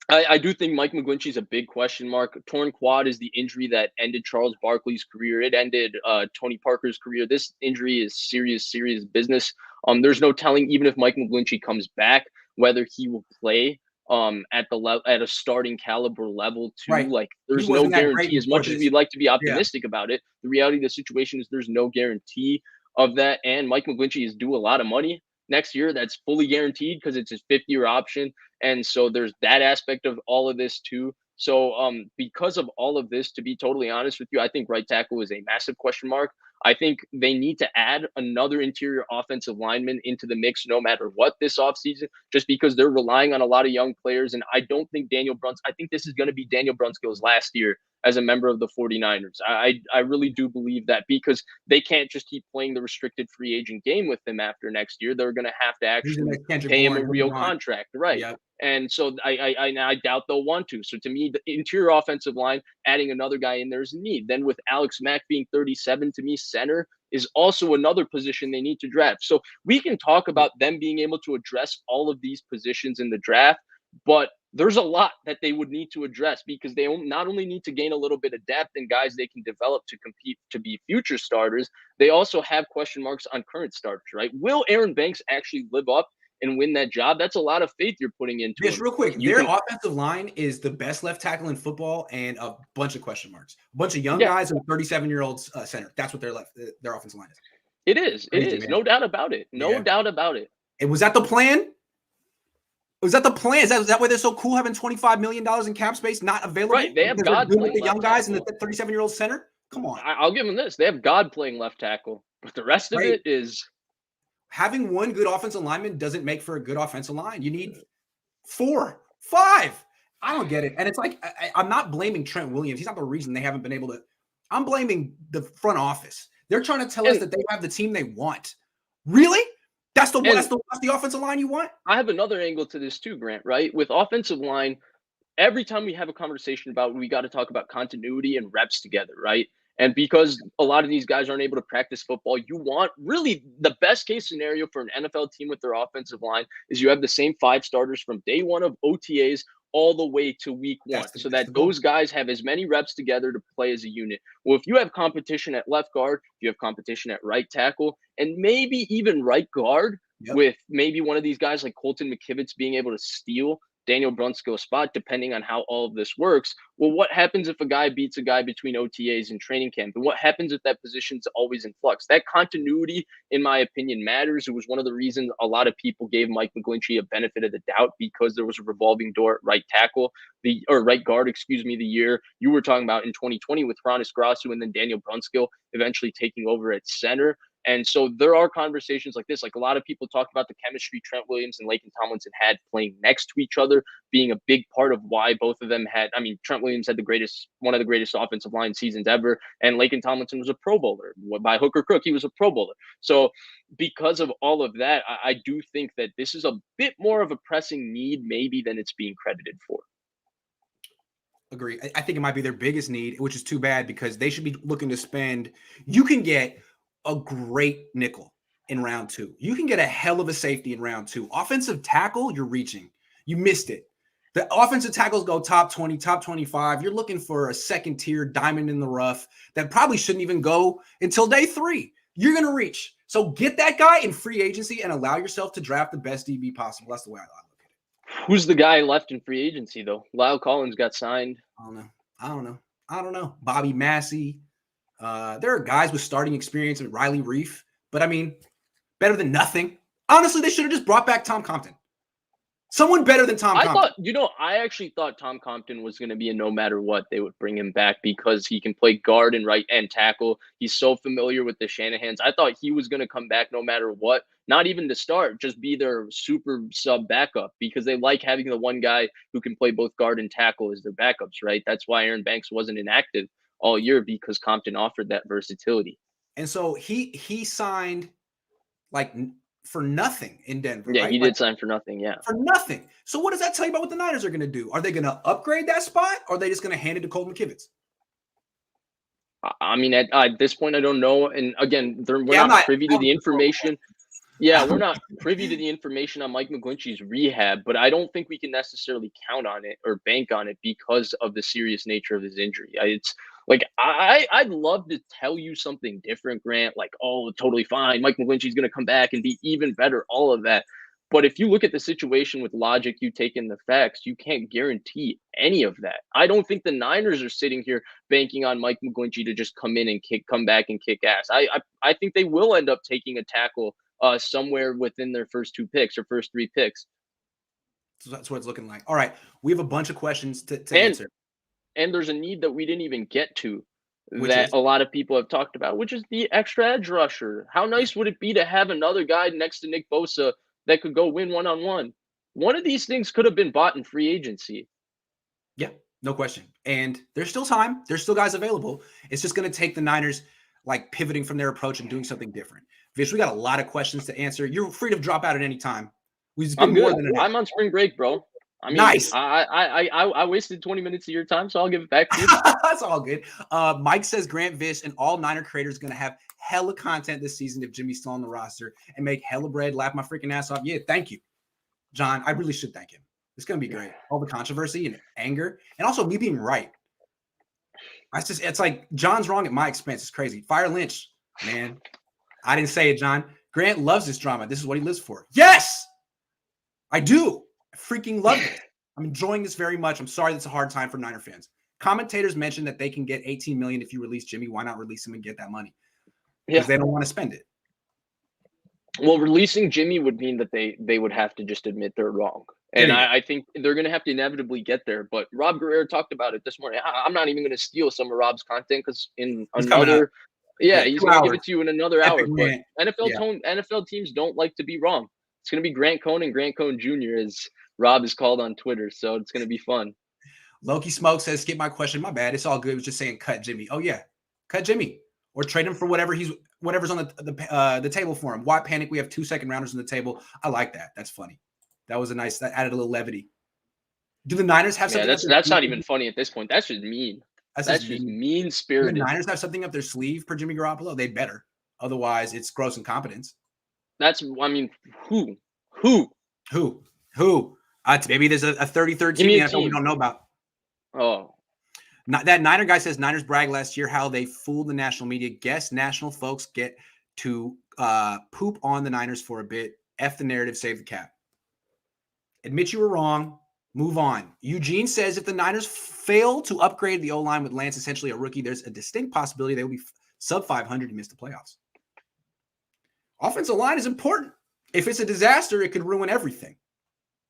Speaker 2: I do think Mike McGlinchey is a big question mark. Torn quad is the injury that ended Charles Barkley's career. It ended Tony Parker's career. This injury is serious business. There's no telling, even if Mike McGlinchey comes back, whether he will play at a starting caliber level too.
Speaker 1: Right.
Speaker 2: Like, there's no guarantee. As much as we'd like to be optimistic about it, the reality of the situation is there's no guarantee of that. And Mike McGlinchey is due a lot of money next year. That's fully guaranteed because it's his 5th-year option. And so there's that aspect of all of this too. So because of all of this, to be totally honest with you, I think right tackle is a massive question mark. I think they need to add another interior offensive lineman into the mix no matter what this offseason, just because they're relying on a lot of young players. And I don't think I think this is going to be Daniel Brunskill's last year as a member of the 49ers. I really do believe that, because they can't just keep playing the restricted free agent game with him after next year. They're going to have to actually pay him a real contract. Right. Yep. And so I doubt they'll want to. So to me, the interior offensive line, adding another guy in there is a need. Then with Alex Mack being 37, to me, center is also another position they need to draft. So we can talk about them being able to address all of these positions in the draft, but there's a lot that they would need to address, because they not only need to gain a little bit of depth and guys they can develop to compete to be future starters, they also have question marks on current starters, right? Will Aaron Banks actually live up and win that job? That's a lot of faith you're putting into it.
Speaker 1: Just real quick, their offensive line is the best left tackle in football, and a bunch of question marks. A bunch of young guys and a 37-year-old center. That's what their offensive line is.
Speaker 2: It is. Crazy, it is. Man. No doubt about it. No doubt about it.
Speaker 1: And was that the plan? Was that the plan? Is that why they're so cool having $25 million in cap space not available?
Speaker 2: Right. They have God playing
Speaker 1: the young guys and the 37-year-old center. Come on.
Speaker 2: I'll give them this. They have God playing left tackle, but the rest of it is.
Speaker 1: Having one good offensive lineman doesn't make for a good offensive line. You need 4, 5. I don't get it. And it's like, I'm not blaming Trent Williams. He's not the reason they haven't been able to. I'm blaming the front office. They're trying to tell us that they have the team they want. Really? That's the offensive line you want?
Speaker 2: I have another angle to this too, Grant, right? With offensive line, every time we have a conversation about, we got to talk about continuity and reps together, right? And because a lot of these guys aren't able to practice football, you want really the best case scenario for an NFL team with their offensive line is you have the same 5 starters from day 1 of OTAs all the way to week 1, so that those guys have as many reps together to play as a unit. Well, if you have competition at left guard, if you have competition at right tackle, and maybe even right guard, with maybe one of these guys like Colton McKivitz being able to steal Daniel Brunskill's spot, depending on how all of this works. Well, what happens if a guy beats a guy between OTAs and training camp? And what happens if that position's always in flux? That continuity, in my opinion, matters. It was one of the reasons a lot of people gave Mike McGlinchey a benefit of the doubt, because there was a revolving door at right tackle, right guard, the year you were talking about in 2020 with Hronis Grasu and then Daniel Brunskill eventually taking over at center. And so there are conversations like this. Like, a lot of people talk about the chemistry Trent Williams and Laken Tomlinson had playing next to each other being a big part of why both of them had. I mean, Trent Williams had one of the greatest offensive line seasons ever, and Laken Tomlinson was a Pro Bowler. By hook or crook, he was a Pro Bowler. So because of all of that, I do think that this is a bit more of a pressing need maybe than it's being credited for.
Speaker 1: Agree. I think it might be their biggest need, which is too bad, because they should be looking to spend. You can get a great nickel in round 2. You can get a hell of a safety in round 2. Offensive tackle, you're reaching. You missed it. The offensive tackles go top 20, top 25. You're looking for a second tier diamond in the rough that probably shouldn't even go until day 3. You're going to reach. So get that guy in free agency and allow yourself to draft the best DB possible. That's the way I look at it.
Speaker 2: Who's the guy left in free agency, though? Lyle Collins got signed.
Speaker 1: I don't know. Bobby Massey. There are guys with starting experience with Riley Reif, but I mean, better than nothing. Honestly, they should have just brought back Tom Compton. Someone better than Tom Compton.
Speaker 2: I actually thought Tom Compton was going to be a no matter what, they would bring him back, because he can play guard and right end tackle. He's so familiar with the Shanahans. I thought he was going to come back no matter what, not even to start, just be their super sub backup, because they like having the one guy who can play both guard and tackle as their backups, right? That's why Aaron Banks wasn't inactive all year, because Compton offered that versatility.
Speaker 1: And so he signed like for nothing in Denver.
Speaker 2: Yeah,
Speaker 1: right?
Speaker 2: He did sign for nothing. Yeah.
Speaker 1: For nothing. So what does that tell you about what the Niners are going to do? Are they going to upgrade that spot, or are they just going to hand it to Colton McKivitz?
Speaker 2: I mean, at this point, I don't know. And again, we're not privy to the information. Yeah, we're not privy to the information on Mike McGlinchey's rehab, but I don't think we can necessarily count on it or bank on it because of the serious nature of his injury. It's like, I'd love to tell you something different, Grant, like, oh, totally fine, Mike McGlinchey's going to come back and be even better, all of that. But if you look at the situation with logic, you take in the facts, you can't guarantee any of that. I don't think the Niners are sitting here banking on Mike McGlinchey to just come in and come back and kick ass. I think they will end up taking a tackle somewhere within their first 2 picks or first 3 picks.
Speaker 1: So that's what it's looking like. All right. We have a bunch of questions to answer.
Speaker 2: And there's a need that we didn't even get to that a lot of people have talked about, which is the extra edge rusher. How nice would it be to have another guy next to Nick Bosa that could go win one-on-one? One of these things could have been bought in free agency.
Speaker 1: Yeah, no question. And there's still time. There's still guys available. It's just going to take the Niners like pivoting from their approach and doing something different. Vish, we got a lot of questions to answer. You're free to drop out at any time.
Speaker 2: I'm good. I'm on spring break, bro. I mean,
Speaker 1: nice.
Speaker 2: I wasted 20 minutes of your time, so I'll give it back to you.
Speaker 1: That's all good. Mike says Grant Vish and all Niner creators going to have hella content this season if Jimmy's still on the roster and make hella bread, laugh my freaking ass off. Yeah, thank you, John. I really should thank him. It's going to be great. All the controversy and anger, and also me being right. It's like John's wrong at my expense. It's crazy. Fire Lynch, man. I didn't say it, John. Grant loves this drama. This is what he lives for. Yes, I do. I freaking love it. I'm enjoying this very much. I'm sorry that's a hard time for Niner fans. Commentators mentioned that they can get $18 million if you release Jimmy. Why not release him and get that money? Because they don't want to spend it.
Speaker 2: Well, releasing Jimmy would mean that they would have to just admit they're wrong. And I think they're going to have to inevitably get there. But Rob Guerrero talked about it this morning. I'm not even going to steal some of Rob's content because in Yeah, he's going to give it to you in another hour.
Speaker 1: Epic
Speaker 2: But
Speaker 1: rant.
Speaker 2: NFL teams don't like to be wrong. It's going to be Grant Cohn and Grant Cohn Jr., as Rob is called on Twitter. So it's going to be fun.
Speaker 1: Loki Smoke says, skip my question. My bad. It's all good. It was just saying cut Jimmy. Oh, yeah. Cut Jimmy. Or trade him for whatever's on the table for him. Why panic? We have 2 second rounders on the table. I like that. That's funny. That added a little levity. Do the Niners have something?
Speaker 2: That's not even funny at this point. That's just mean. That's just mean spirited.
Speaker 1: Do the Niners have something up their sleeve for Jimmy Garoppolo? They better. Otherwise, it's gross incompetence.
Speaker 2: Who?
Speaker 1: Maybe there's a 33rd team that we don't know about.
Speaker 2: Oh.
Speaker 1: That Niner guy says Niners bragged last year how they fooled the national media. Guess national folks get to poop on the Niners for a bit. F the narrative, save the cap. Admit you were wrong. Move on. Eugene says if the Niners fail to upgrade the O-line with Lance, essentially a rookie, there's a distinct possibility they will be sub 500 and miss the playoffs. Offensive line is important. If it's a disaster, it could ruin everything.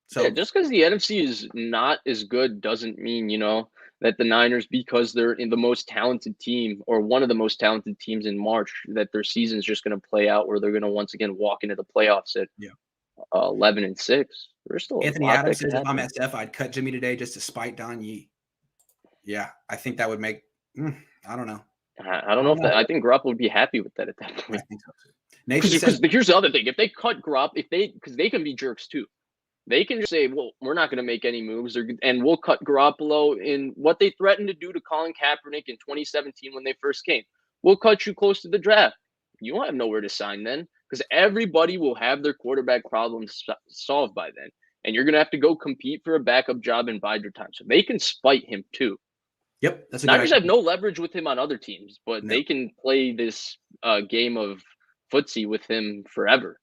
Speaker 1: So
Speaker 2: yeah, just because the NFC is not as good doesn't mean, that the Niners, because they're in the most talented team or one of the most talented teams in March, that their season is just going to play out where they're going to once again walk into the playoffs at 11-6. There's still
Speaker 1: Anthony Adams says, if I'm SF, I'd cut Jimmy today just to spite Don Yee. Yeah, I think that would make. I don't know.
Speaker 2: I don't know if that. I think Garoppolo would be happy with that at that point.
Speaker 1: I think so too. Nathan says,
Speaker 2: but here's the other thing: if they cut because they can be jerks too. They can just say, well, we're not going to make any moves, and we'll cut Garoppolo in what they threatened to do to Colin Kaepernick in 2017 when they first came. We'll cut you close to the draft. You won't have nowhere to sign then, because everybody will have their quarterback problems solved by then. And you're going to have to go compete for a backup job and bide your time. So they can spite him too.
Speaker 1: Yep. That's
Speaker 2: Niners have no leverage with him on other teams, but they can play this game of footsie with him forever.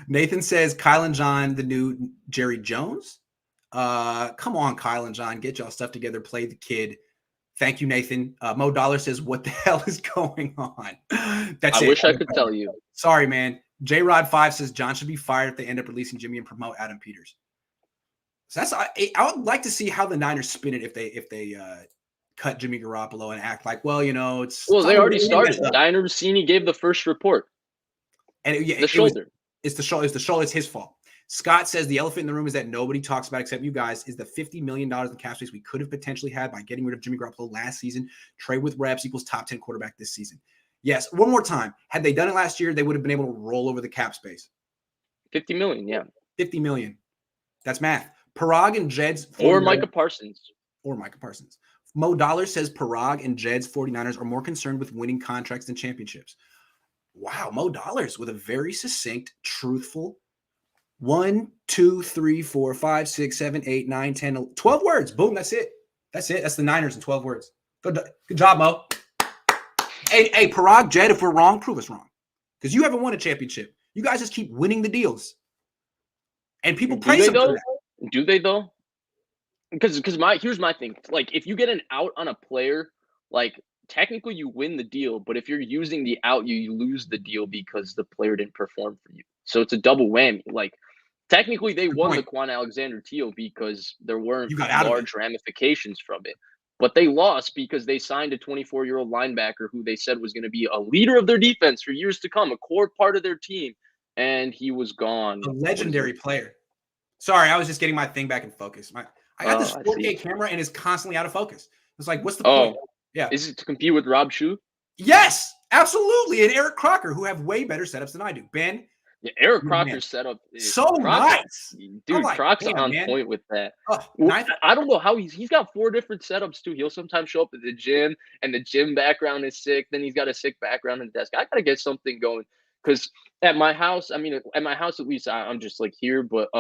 Speaker 1: Nathan says, Kyle and John, the new Jerry Jones. Come on, Kyle and John, get y'all stuff together. Play the kid. Thank you, Nathan. Mo Dollar says, what the hell is going on? That's it.
Speaker 2: I wish I could tell you.
Speaker 1: Sorry, man. J-Rod5 says, John should be fired if they end up releasing Jimmy and promote Adam Peters. So I would like to see how the Niners spin it if they cut Jimmy Garoppolo and act like, it's.
Speaker 2: Well, they already started. Diner Rossini gave the first report.
Speaker 1: And the shoulder. It's the shoulder. It's his fault. Scott says the elephant in the room is that nobody talks about except you guys is the $50 million in cap space we could have potentially had by getting rid of Jimmy Garoppolo last season. Trade with reps equals top 10 quarterback this season. Yes. One more time. Had they done it last year, they would have been able to roll over the cap space.
Speaker 2: 50 million. Yeah.
Speaker 1: 50 million. That's math. Parag and Jed's.
Speaker 2: Or Micah Parsons.
Speaker 1: Mo Dollar says Parag and Jed's 49ers are more concerned with winning contracts than championships. Wow. Mo Dollars with a very succinct, truthful 1, 2, 3, 4, 5, 6, 7, 8, 9, 10, 12 words. Boom. That's it. That's the Niners in 12 words. Good job, Mo. Hey, Parag, Jed, if we're wrong, prove us wrong. Because you haven't won a championship. You guys just keep winning the deals. And people praise them for that.
Speaker 2: Do they, though? Because here's my thing. Like, if you get an out on a player, like, technically you win the deal. But if you're using the out, you lose the deal because the player didn't perform for you. So it's a double whammy. Like, technically they won the Quan Alexander deal because there weren't large ramifications from it. But they lost because they signed a 24-year-old linebacker who they said was going to be a leader of their defense for years to come, a core part of their team, and he was gone.
Speaker 1: A legendary player. Sorry, I was just getting my thing back in focus. I got this 4K camera and it's constantly out of focus. It's like, what's the point? Yeah.
Speaker 2: Is it to compete with Rob Shue?
Speaker 1: Yes, absolutely. And Eric Crocker, who have way better setups than I do. Ben?
Speaker 2: Yeah, Eric Crocker's setup is
Speaker 1: nice.
Speaker 2: Dude, Croc's on point with that.
Speaker 1: Nice.
Speaker 2: I don't know how he's got 4 different setups too. He'll sometimes show up at the gym and the gym background is sick. Then he's got a sick background in the desk. I got to get something going because at my house, at least I'm just like here. But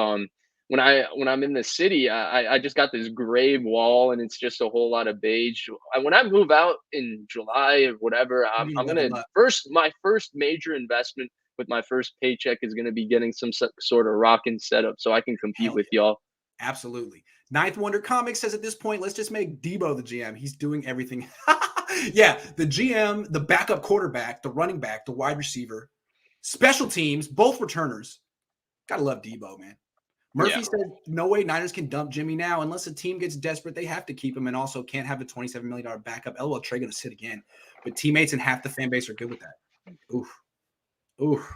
Speaker 2: when I'm in the city, I just got this gray wall and it's just a whole lot of beige. When I move out in July or whatever, I'm going to my first major investment with my first paycheck is going to be getting some sort of rockin' setup so I can compete with y'all.
Speaker 1: Absolutely. Ninth Wonder Comics says at this point, let's just make Debo the GM. He's doing everything. Yeah, the GM, the backup quarterback, the running back, the wide receiver, special teams, both returners. Gotta love Debo, man. Murphy said, no way Niners can dump Jimmy now. Unless a team gets desperate, they have to keep him and also can't have a $27 million backup. LOL, Trey going to sit again. But teammates and half the fan base are good with that. Oof.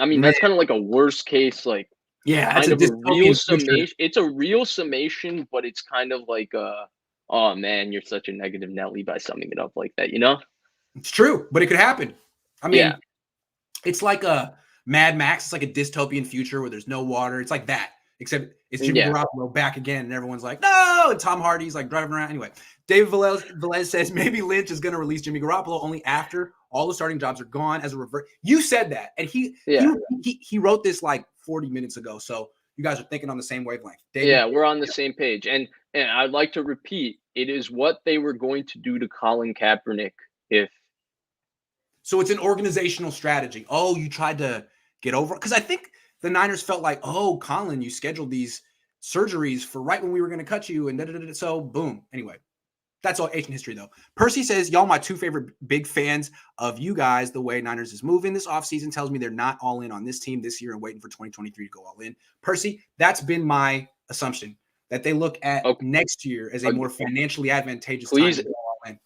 Speaker 2: I mean, that's kind of like a worst case, like,
Speaker 1: kind
Speaker 2: of a real summation. It's a real summation, but it's kind of like, oh man, you're such a negative Nelly by summing it up like that, you know?
Speaker 1: It's true, but it could happen. I mean, it's like a Mad Max. It's like a dystopian future where there's no water. It's like that, except it's Jimmy Garoppolo back again, and everyone's like, no, and Tom Hardy's like driving around. Anyway, David Velez says maybe Lynch is going to release Jimmy Garoppolo only after all the starting jobs are gone as a revert. You said that, and he wrote this like 40 minutes ago, so you guys are thinking on the same wavelength.
Speaker 2: David? We're on the same page, and I'd like to repeat, it is what they were going to do to Colin Kaepernick if.
Speaker 1: So it's an organizational strategy. Oh, you tried to get over, because I think the Niners felt like, oh, Colin, you scheduled these surgeries for right when we were going to cut you, and so boom. Anyway, that's all ancient history, though. Percy says, y'all, my two favorite big fans of you guys. The way Niners is moving this offseason tells me they're not all in on this team this year and waiting for 2023 to go all in. Percy, that's been my assumption, that they look at next year as a more financially advantageous time to go all in.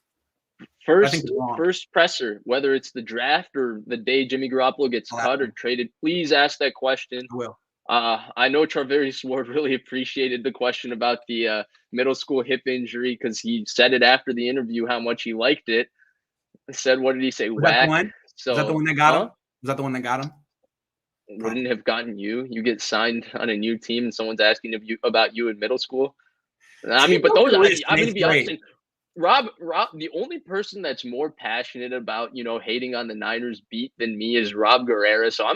Speaker 2: First presser, whether it's the draft or the day Jimmy Garoppolo gets cut or traded, please ask that question.
Speaker 1: I will.
Speaker 2: I know Charvarius Ward really appreciated the question about the middle school hip injury because he said it after the interview how much he liked it. Said, what did he say? Whack.
Speaker 1: So, was that the one that got him? Was that the one that got him?
Speaker 2: Wouldn't have gotten you. You get signed on a new team and someone's asking about you in middle school. I mean, but those, I'm going to be honest. Rob, the only person that's more passionate about, hating on the Niners beat than me is Rob Guerrera. So I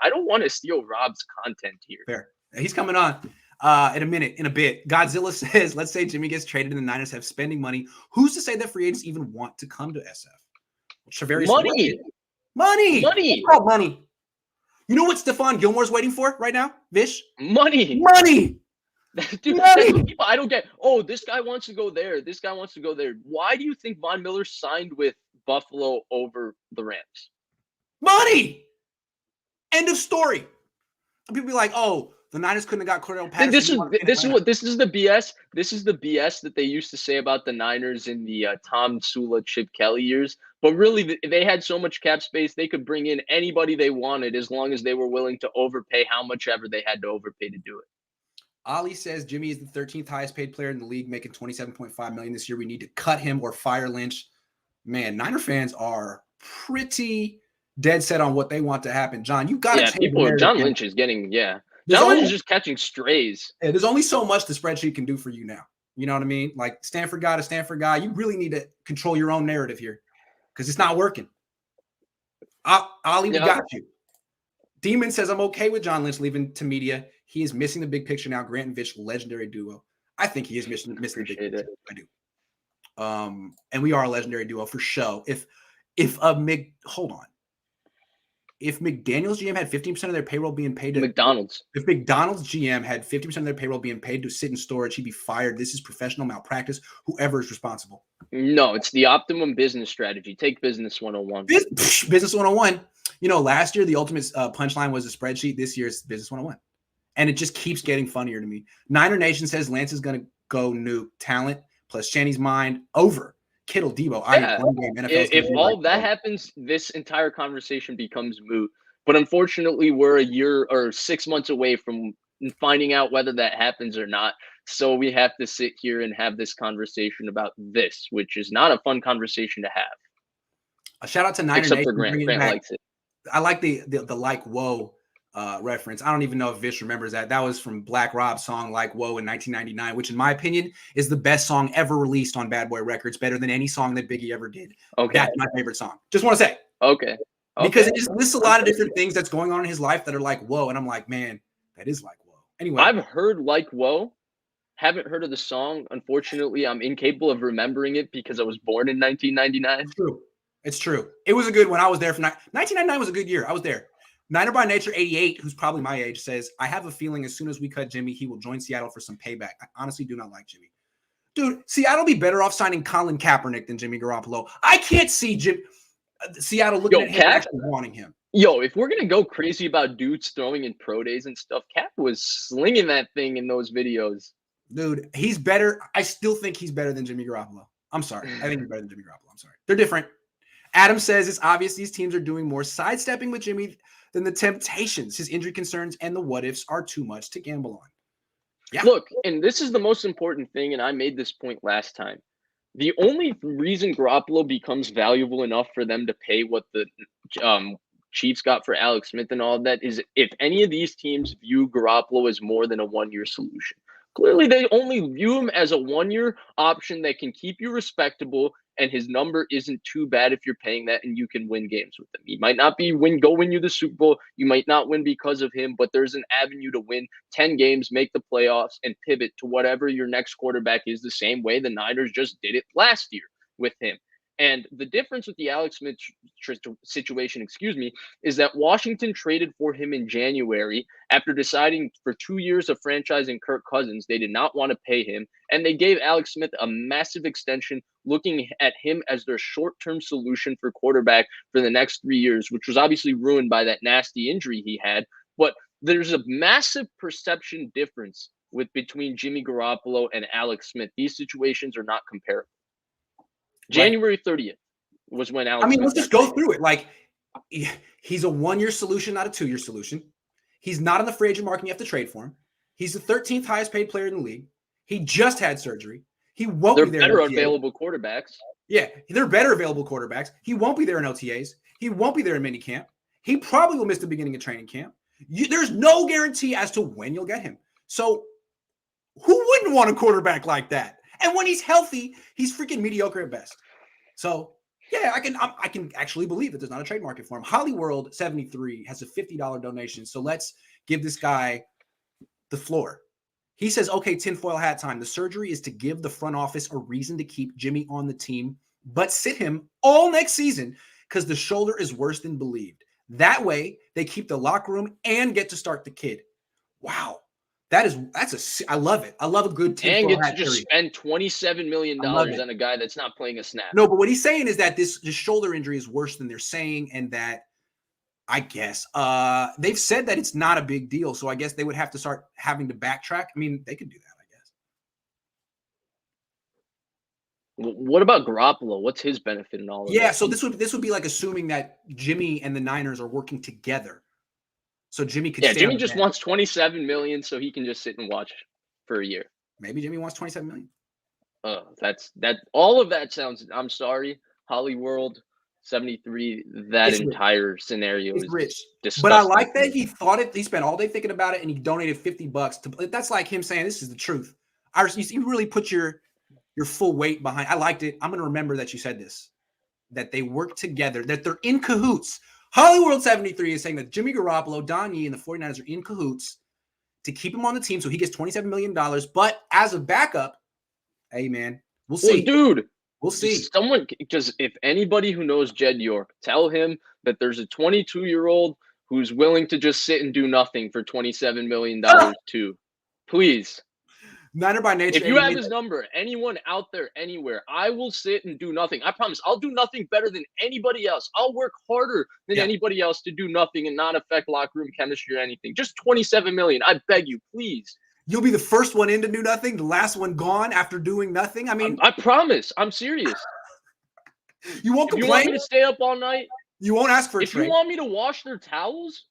Speaker 2: don't want to steal Rob's content here.
Speaker 1: Fair. He's coming on in a bit. Godzilla says, let's say Jimmy gets traded and the Niners have spending money. Who's to say that free agents even want to come to SF? Well, Money. It's called money. You know what Stephon Gilmore's waiting for right now, Vish?
Speaker 2: Money. Dude, I don't get. Oh, this guy wants to go there. This guy wants to go there. Why do you think Von Miller signed with Buffalo over the Rams?
Speaker 1: Money. End of story. And people be like, "Oh, the Niners couldn't have got Cordell Patterson." This
Speaker 2: is the BS. This is the BS that they used to say about the Niners in the Tom Sula, Chip Kelly years. But really, they had so much cap space they could bring in anybody they wanted as long as they were willing to overpay how much ever they had to overpay to do it.
Speaker 1: Ali says Jimmy is the 13th highest paid player in the league, making $27.5 million this year. We need to cut him or fire Lynch. Man, Niner fans are pretty dead set on what they want to happen. John, you got to change
Speaker 2: people. John Lynch is getting John Lynch is just catching strays.
Speaker 1: Yeah, there's only so much the spreadsheet can do for you now. You know what I mean? Like Stanford guy. You really need to control your own narrative here because it's not working. Ali, we got you. Demon says, I'm okay with John Lynch leaving to media. He is missing the big picture now. Grant and Vish, legendary duo. I think he is missing the big picture. I do. And we are a legendary duo for show. If McDaniel's GM had 15% of their payroll being paid to
Speaker 2: McDonald's,
Speaker 1: if McDonald's GM had 50% of their payroll being paid to sit in storage, he'd be fired. This is professional malpractice. Whoever is responsible.
Speaker 2: No, it's the optimum business strategy. Take business 101.
Speaker 1: Business 101. Last year the ultimate punchline was a spreadsheet. This year it's business 101. And it just keeps getting funnier to me. Niner Nation says Lance is going to go nuke talent plus Channy's mind over Kittle, Debo.
Speaker 2: If all that happens, this entire conversation becomes moot. But unfortunately, we're a year or 6 months away from finding out whether that happens or not. So we have to sit here and have this conversation about this, which is not a fun conversation to have.
Speaker 1: A shout out to Niner
Speaker 2: Except
Speaker 1: Nation.
Speaker 2: for Grant. Grant likes it.
Speaker 1: I like the like whoa reference. I don't even know if Vish remembers that. That was from Black Rob's song Like Whoa in 1999, which in my opinion is the best song ever released on Bad Boy Records, better than any song that Biggie ever did.
Speaker 2: Okay.
Speaker 1: That's my favorite song. Just want to say.
Speaker 2: Okay.
Speaker 1: Because it just lists a lot of different things that's going on in his life that are like whoa. And I'm like, man, that is like whoa. Anyway.
Speaker 2: I've heard Like Whoa. Haven't heard of the song. Unfortunately, I'm incapable of remembering it because I was born in 1999.
Speaker 1: It's true. It was a good one. I was there for 1999 was a good year. I was there. Niner by Nature 88, who's probably my age, says, I have a feeling as soon as we cut Jimmy, he will join Seattle for some payback. I honestly do not like Jimmy. Dude, Seattle be better off signing Colin Kaepernick than Jimmy Garoppolo. I can't see Seattle looking at him actually wanting him.
Speaker 2: Yo, if we're gonna go crazy about dudes throwing in pro days and stuff, Cap was slinging that thing in those videos.
Speaker 1: Dude, he's better. I still think he's better than Jimmy Garoppolo. I'm sorry. I think he's better than Jimmy Garoppolo. I'm sorry. They're different. Adam says it's obvious these teams are doing more sidestepping with Jimmy than the temptations. His injury concerns and the what ifs are too much to gamble on.
Speaker 2: Yeah. Look, and this is the most important thing, and I made this point last time. The only reason Garoppolo becomes valuable enough for them to pay what the Chiefs got for Alex Smith and all of that is if any of these teams view Garoppolo as more than a one-year solution. Clearly, they only view him as a one-year option that can keep you respectable, and his number isn't too bad if you're paying that, and you can win games with him. He might not win you the Super Bowl. You might not win because of him, but there's an avenue to win 10 games, make the playoffs, and pivot to whatever your next quarterback is the same way the Niners just did it last year with him. And the difference with the Alex Smith situation, is that Washington traded for him in January after deciding for 2 years of franchising Kirk Cousins. They did not want to pay him, and they gave Alex Smith a massive extension, looking at him as their short-term solution for quarterback for the next 3 years, which was obviously ruined by that nasty injury he had. But there's a massive perception difference between Jimmy Garoppolo and Alex Smith. These situations are not comparable. January 30th was when Alex.
Speaker 1: Let's just go through it. Like, he's a 1-year solution, not a 2-year solution. He's not on the free agent market. You have to trade for him. He's the 13th highest paid player in the league. He just had surgery. He won't be there.
Speaker 2: They're better available quarterbacks.
Speaker 1: Yeah, they're better available quarterbacks. He won't be there in OTAs. He won't be there in minicamp. He probably will miss the beginning of training camp. There's no guarantee as to when you'll get him. So who wouldn't want a quarterback like that? And when he's healthy, he's freaking mediocre at best. So, yeah, I can actually believe that there's not a trade market for him. Hollyworld 73 has a $50 donation. So let's give this guy the floor. He says, okay, tinfoil hat time. The surgery is to give the front office a reason to keep Jimmy on the team, but sit him all next season because the shoulder is worse than believed. That way, they keep the locker room and get to start the kid. Wow. I love it. I love a good team.
Speaker 2: And get to just spend $27 million on a guy that's not playing a snap.
Speaker 1: No, but what he's saying is that this shoulder injury is worse than they're saying, and that I guess they've said that it's not a big deal. So I guess they would have to start having to backtrack. I mean, they could do that, I guess.
Speaker 2: What about Garoppolo? What's his benefit in all of that?
Speaker 1: Yeah, so this would be like assuming that Jimmy and the Niners are working together. So Jimmy could.
Speaker 2: Yeah, Jimmy just wants $27 million, so he can just sit and watch for a year.
Speaker 1: Maybe Jimmy wants $27 million.
Speaker 2: All of that sounds. I'm sorry, Hollyworld 73. That entire scenario is
Speaker 1: rich.
Speaker 2: Disgusting.
Speaker 1: But I like that he thought it. He spent all day thinking about it, and he donated $50. That's like him saying, "This is the truth." You really put your full weight behind. I liked it. I'm going to remember that you said this. That they work together. That they're in cahoots. Hollyworld 73 is saying that Jimmy Garoppolo, Don Yee, and the 49ers are in cahoots to keep him on the team, so he gets $27 million. But as a backup, hey, man, we'll see.
Speaker 2: Well, dude,
Speaker 1: we'll see.
Speaker 2: If anybody who knows Jed York, tell him that there's a 22-year-old who's willing to just sit and do nothing for $27 million too. Please.
Speaker 1: Niner by nature.
Speaker 2: If you have his number, anyone out there, anywhere, I will sit and do nothing. I promise. I'll do nothing better than anybody else. I'll work harder than anybody else to do nothing and not affect locker room chemistry or anything. Just $27 million. I beg you, please.
Speaker 1: You'll be the first one in to do nothing, the last one gone after doing nothing. I mean,
Speaker 2: I promise. I'm serious.
Speaker 1: You won't complain.
Speaker 2: You want me to stay up all night?
Speaker 1: You won't ask for a
Speaker 2: trade. If you want me to wash their towels,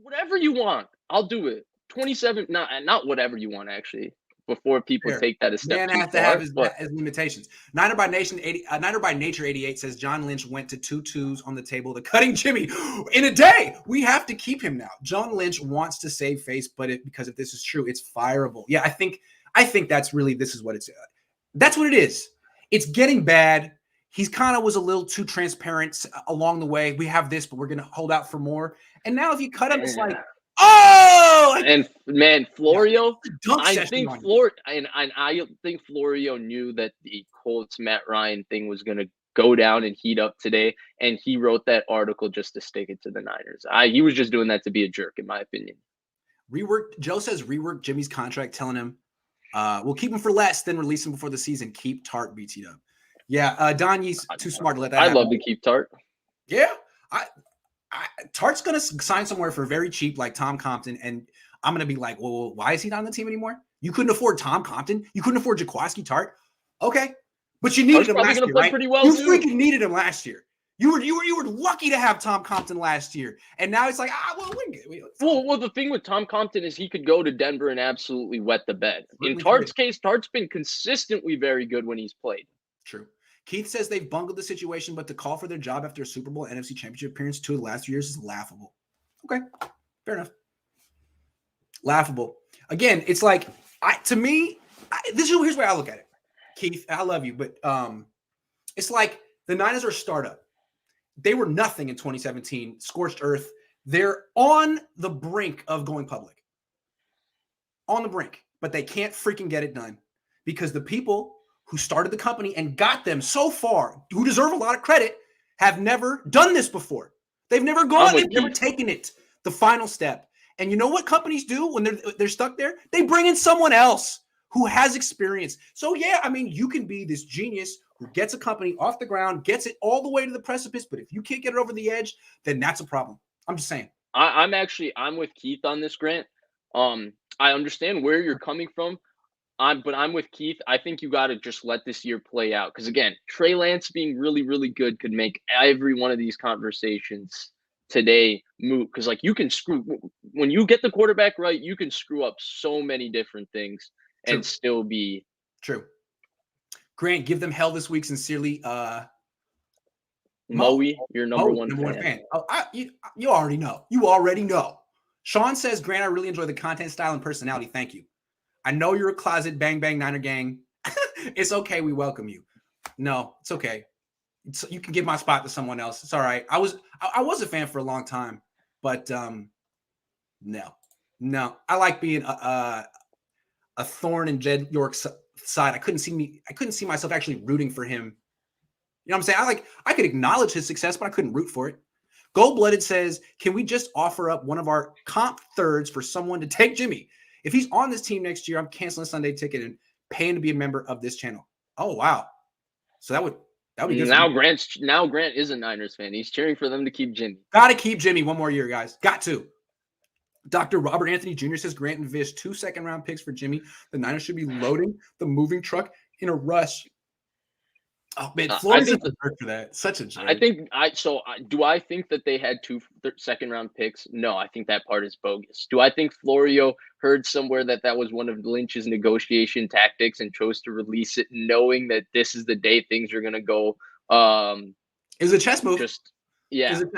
Speaker 2: whatever you want, I'll do it. 27, not whatever you want, actually. Before people take that a step too far. Man has to have
Speaker 1: his limitations. Niner by Nature 88 says John Lynch went to 2 twos on the table to cutting Jimmy in a day. We have to keep him now. John Lynch wants to save face, because if this is true, it's fireable. Yeah, I think that's really this is what it's. That's what it is. It's getting bad. He's kind of was a little too transparent along the way. We have this, but we're gonna hold out for more. And now if you cut him, it's like. Oh,
Speaker 2: and man, Florio. I think Florio knew that the Colts Matt Ryan thing was going to go down and heat up today, and he wrote that article just to stick it to the Niners. He was just doing that to be a jerk, in my opinion.
Speaker 1: Joe says rework Jimmy's contract, telling him, "We'll keep him for less, then release him before the season. Keep Tart BT up." Yeah, Don Yee's too smart to let that happen.
Speaker 2: I'd love to keep Tart.
Speaker 1: Yeah, Tart's going to sign somewhere for very cheap, like Tom Compton, and I'm going to be like, well, why is he not on the team anymore? You couldn't afford Tom Compton. You couldn't afford Jaquiski Tart. Okay, but you needed him last year, right?
Speaker 2: Pretty well
Speaker 1: you
Speaker 2: too.
Speaker 1: Freaking needed him last year. You were lucky to have Tom Compton last year, and now it's like,
Speaker 2: well, the thing with Tom Compton is he could go to Denver and absolutely wet the bed. In Tart's case, Tart's been consistently very good when he's played.
Speaker 1: True. Keith says they've bungled the situation, but to call for their job after a Super Bowl NFC Championship appearance 2 of the last 2 years is laughable. Okay, fair enough. Laughable. Again, it's like, here's where I look at it. Keith, I love you, but it's like the Niners are a startup. They were nothing in 2017, scorched earth. They're on the brink of going public. On the brink, but they can't freaking get it done because the people who started the company and got them so far, who deserve a lot of credit, have never done this before. They've never never taken it the final step. And you know what companies do when they're stuck there? They bring in someone else who has experience. So yeah, I mean, you can be this genius who gets a company off the ground, gets it all the way to the precipice, but if you can't get it over the edge, then that's a problem. I'm just saying.
Speaker 2: I'm with Keith on this, Grant. I understand where you're coming from. But I'm with Keith. I think you got to just let this year play out. Because again, Trey Lance being really, really good could make every one of these conversations today moot. Because like you can when you get the quarterback right, you can screw up so many different things and still be
Speaker 1: true. Grant, give them hell this week. Sincerely,
Speaker 2: Moe, your number one fan.
Speaker 1: Oh, you already know. You already know. Sean says, Grant, I really enjoy the content, style, and personality. Thank you. I know you're a closet bang bang Niner gang. It's okay. We welcome you. No, it's okay. You can give my spot to someone else. It's all right. I was a fan for a long time, but no. I like being a thorn in Jed York's side. I couldn't see myself actually rooting for him. You know what I'm saying? I could acknowledge his success, but I couldn't root for it. Gold-Blooded says, can we just offer up one of our comp thirds for someone to take Jimmy? If he's on this team next year, I'm canceling a Sunday ticket and paying to be a member of this channel. Oh, wow. So that would be good.
Speaker 2: Now Grant is a Niners fan. He's cheering for them to keep Jimmy.
Speaker 1: Got to keep Jimmy one more year, guys. Got to. Dr. Robert Anthony Jr. says Grant and Vish, 2 second-round picks for Jimmy. The Niners should be loading the moving truck in a rush. Oh man, Florida's a jerk for that. Such a jerk.
Speaker 2: Do I think that they had 2 second-round picks? No, I think that part is bogus. Do I think Florio heard somewhere that was one of Lynch's negotiation tactics and chose to release it, knowing that this is the day things are going to go?
Speaker 1: It was a chess move.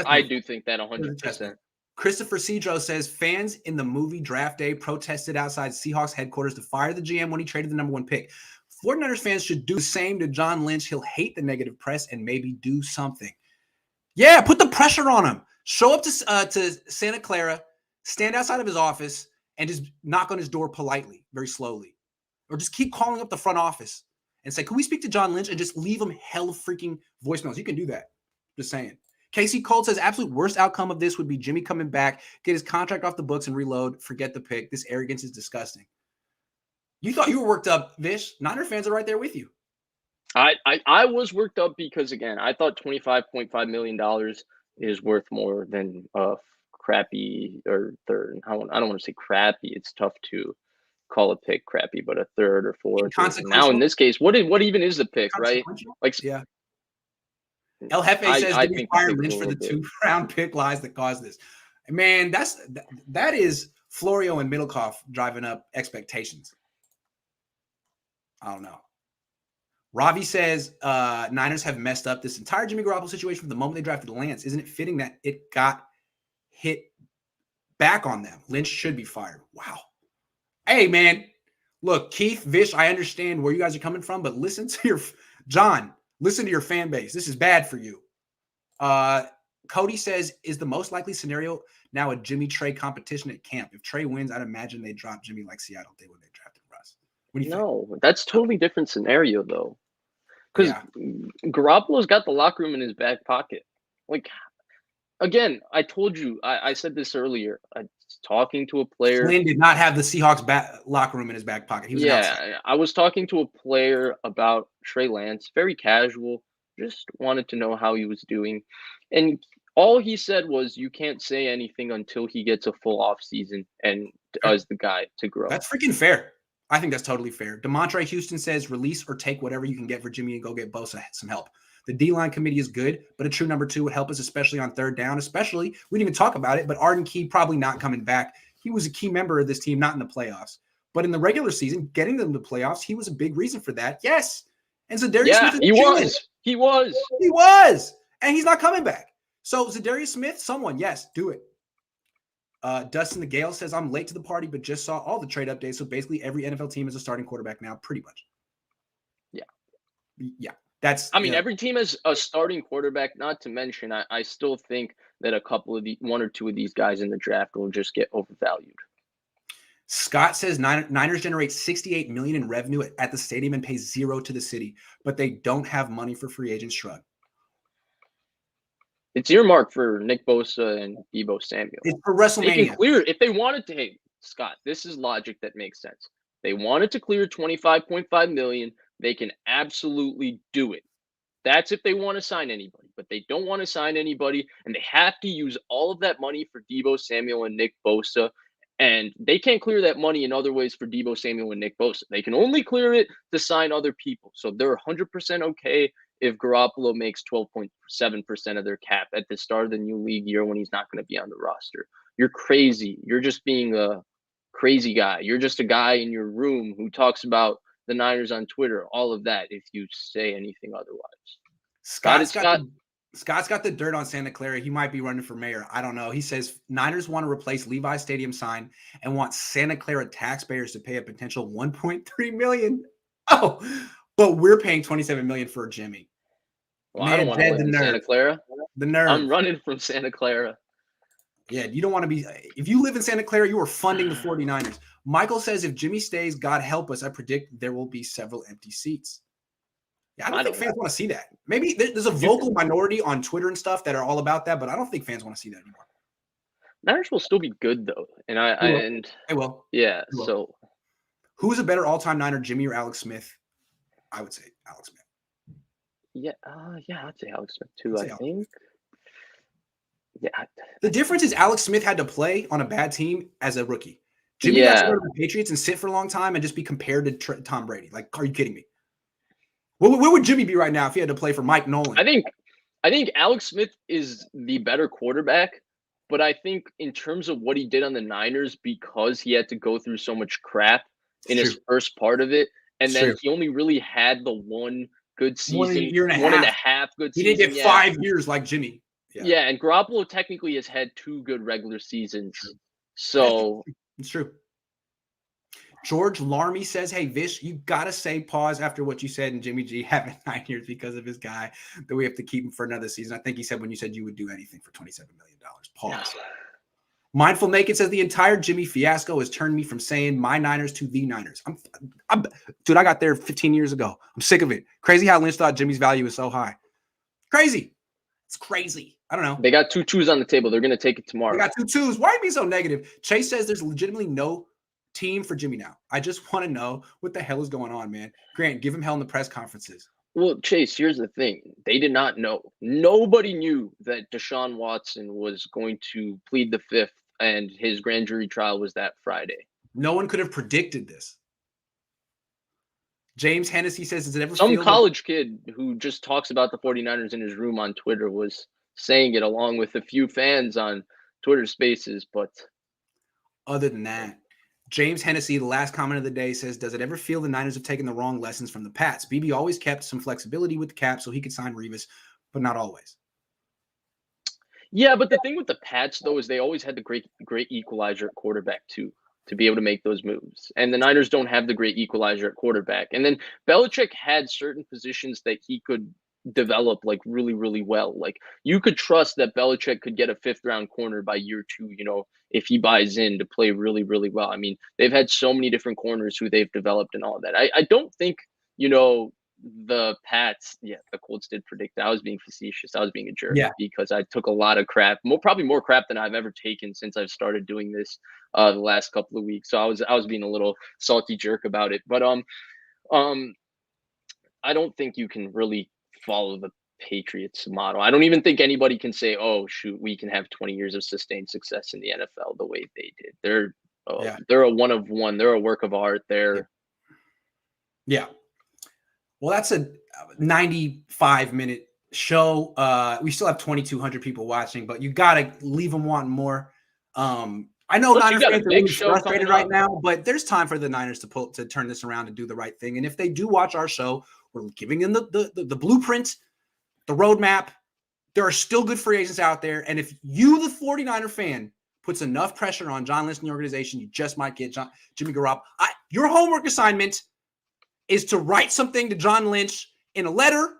Speaker 2: I do think that 100%.
Speaker 1: Christopher Cedro says fans in the movie Draft Day protested outside Seahawks headquarters to fire the GM when he traded the number 1 pick. 49ers fans should do the same to John Lynch. He'll hate the negative press and maybe do something. Yeah, put the pressure on him. Show up to Santa Clara, stand outside of his office, and just knock on his door politely, very slowly. Or just keep calling up the front office and say, can we speak to John Lynch? And just leave him hell freaking voicemails. You can do that. Just saying. Casey Colt says, absolute worst outcome of this would be Jimmy coming back, get his contract off the books and reload. Forget the pick. This arrogance is disgusting. You thought you were worked up, Vish. Niner fans are right there with you.
Speaker 2: I was worked up because, again, I thought $25.5 million is worth more than a crappy or third. I don't want to say crappy. It's tough to call a pick crappy, but a third or fourth. Now, in this case, what even is the pick, right? Like,
Speaker 1: yeah. El Jefe says, did we fire Lynch for the 2-round pick lies that caused this? Man, that is Florio and Middlecoff driving up expectations. I don't know. Ravi says Niners have messed up this entire Jimmy Garoppolo situation from the moment they drafted Lance. Isn't it fitting that it got hit back on them? Lynch should be fired. Wow. Hey, man. Look, Keith, Vish, I understand where you guys are coming from, but listen to your fan base. This is bad for you. Cody says, is the most likely scenario now a Jimmy Trey competition at camp? If Trey wins, I'd imagine they drop Jimmy like Seattle did when they drafted Russ. What do you think?
Speaker 2: That's totally different scenario, though. Because Garoppolo's got the locker room in his back pocket. Like, again, I told you, I said this earlier. I was talking to a player.
Speaker 1: Flynn did not have the Seahawks locker room in his back pocket. He was
Speaker 2: I was talking to a player about Trey Lance, very casual, just wanted to know how he was doing. And All he said was you can't say anything until he gets a full off season and does the guy to grow.
Speaker 1: That's freaking fair. I think that's totally fair. DeMontre Houston says release or take whatever you can get for Jimmy and go get Bosa some help. The D-line committee is good, but a true number 2 would help us, especially on third down. Especially, we didn't even talk about it, but Arden Key probably not coming back. He was a key member of this team, not in the playoffs. But in the regular season, getting them to the playoffs, he was a big reason for that. Yes. And Zadarius Smith is
Speaker 2: He was.
Speaker 1: And he's not coming back. So Zadarius Smith, someone, yes, do it. Dustin the Gale says, I'm late to the party, but just saw all the trade updates. So basically every NFL team is a starting quarterback now, pretty much. Yeah.
Speaker 2: Every team has a starting quarterback, not to mention, I still think that a couple of one or two of these guys in the draft will just get overvalued.
Speaker 1: Scott says Niners generate $68 million in revenue at the stadium and pay $0 to the city, but they don't have money for free agents. Shrug.
Speaker 2: It's earmarked for Nick Bosa and Deebo Samuel.
Speaker 1: It's for WrestleMania.
Speaker 2: They can clear if they wanted to. Hey, Scott, this is logic that makes sense. They wanted to clear $25.5 million. They can absolutely do it. That's if they want to sign anybody, but they don't want to sign anybody, and they have to use all of that money for Deebo Samuel and Nick Bosa. And they can't clear that money in other ways for Deebo Samuel and Nick Bosa. They can only clear it to sign other people. So they're 100% okay if Garoppolo makes 12.7% of their cap at the start of the new league year when he's not going to be on the roster. You're crazy. You're just being a crazy guy. You're just a guy in your room who talks about the Niners on Twitter, all of that, if you say anything otherwise.
Speaker 1: Scott's got the dirt on Santa Clara. He might be running for mayor. I don't know. He says Niners want to replace Levi's Stadium sign and want Santa Clara taxpayers to pay a potential $1.3 million. Oh, but we're paying $27 million for Jimmy.
Speaker 2: Well, man, I don't want to live in Santa Clara.
Speaker 1: The nerve.
Speaker 2: I'm running from Santa Clara.
Speaker 1: Yeah, you don't want to be – if you live in Santa Clara, you are funding the 49ers. Michael says if Jimmy stays, God help us, I predict there will be several empty seats. Yeah, I don't think fans want to see that. Maybe there's a vocal minority on Twitter and stuff that are all about that, but I don't think fans want to see that anymore.
Speaker 2: Niners will still be good, though.
Speaker 1: They will.
Speaker 2: Yeah,
Speaker 1: they will.
Speaker 2: So.
Speaker 1: Who's a better all-time Niner, Jimmy or Alex Smith? I would say Alex Smith.
Speaker 2: Yeah, I'd say Alex Smith too, I think. Yeah.
Speaker 1: The difference is Alex Smith had to play on a bad team as a rookie. Jimmy got to go to the Patriots and sit for a long time and just be compared to Tom Brady. Like, are you kidding me? Where would Jimmy be right now if he had to play for Mike Nolan?
Speaker 2: I think Alex Smith is the better quarterback, but I think in terms of what he did on the Niners, because he had to go through so much crap in his first part of it, and then he only really had the one good season,
Speaker 1: 1
Speaker 2: and a half good season.
Speaker 1: He didn't get 5 years like Jimmy.
Speaker 2: Yeah, and Garoppolo technically has had 2 good regular seasons. So
Speaker 1: it's true. George Larmy says, hey, Vish, you got to say pause after what you said and Jimmy G having 9 years because of his guy, that we have to keep him for another season. I think he said when you said you would do anything for $27 million. Pause. No. Mindful Naked says the entire Jimmy fiasco has turned me from saying my Niners to the Niners. Dude, I got there 15 years ago. I'm sick of it. Crazy how Lynch thought Jimmy's value is so high. Crazy. It's crazy. I don't know.
Speaker 2: They got 2 2s on the table. They're going to take it tomorrow.
Speaker 1: They got 2 2s. Why are you being so negative? Chase says there's legitimately no team for Jimmy now. I just want to know what the hell is going on, man. Grant, give him hell in the press conferences.
Speaker 2: Well, Chase, here's the thing. They did not know. Nobody knew that Deshaun Watson was going to plead the fifth and his grand jury trial was that Friday.
Speaker 1: No one could have predicted this. James Hennessy says, does it ever
Speaker 2: Some college kid who just talks about the 49ers in his room on Twitter was saying it along with a few fans on Twitter Spaces, but
Speaker 1: other than that, James Hennessy, the last comment of the day, says, does it ever feel the Niners have taken the wrong lessons from the Pats? BB always kept some flexibility with the cap so he could sign Revis, but not always.
Speaker 2: Yeah, but the thing with the Pats, though, is they always had the great equalizer at quarterback, too, to be able to make those moves. And the Niners don't have the great equalizer at quarterback. And then Belichick had certain positions that he could develop like really, really well. Like you could trust that Belichick could get a 5th-round corner by year 2, you know, if he buys in to play really, really well. I mean, they've had so many different corners who they've developed and all of that. I don't think, you know, the Pats, the Colts did predict that. I was being facetious. I was being a jerk because I took a lot of crap, probably more crap than I've ever taken since I've started doing this the last couple of weeks. So I was being a little salty jerk about it. But I don't think you can really follow the Patriots model. I don't even think anybody can say, "Oh, shoot, we can have 20 years of sustained success in the NFL the way they did." They're a one of one. They're a work of art.
Speaker 1: Yeah. Well, that's a 95-minute show. We still have 2,200 people watching, but you got to leave them wanting more. I know Niners fans are really frustrated right now, but there's time for the Niners to turn this around and do the right thing. And if they do watch our show, we're giving them the blueprint, the roadmap. There are still good free agents out there. And if you, the 49er fan, puts enough pressure on John Lynch and the organization, you just might get Jimmy Garoppolo. Your homework assignment is to write something to John Lynch in a letter,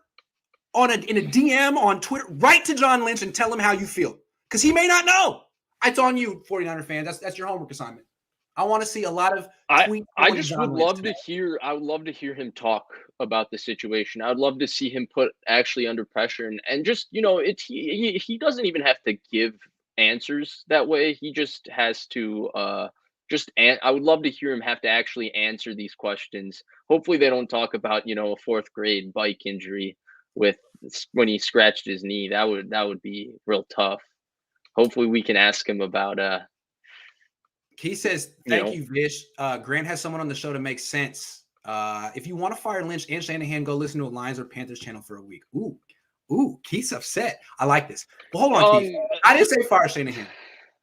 Speaker 1: in a DM on Twitter. Write to John Lynch and tell him how you feel, because he may not know. It's on you, 49er fans. That's your homework assignment. I want to see a lot of tweets.
Speaker 2: I just would love to hear. I would love to hear him talk about the situation. I would love to see him put actually under pressure and just, he doesn't even have to give answers that way. He just has to I would love to hear him have to actually answer these questions. Hopefully they don't talk about, a fourth grade bike injury when he scratched his knee. That would be real tough. Hopefully we can ask him about
Speaker 1: he says, thank you, Vish. Grant has someone on the show to make sense. If you want to fire Lynch and Shanahan, go listen to a Lions or Panthers channel for a week. Ooh, Keith's upset. I like this. Well, hold on, Keith. I didn't say fire Shanahan.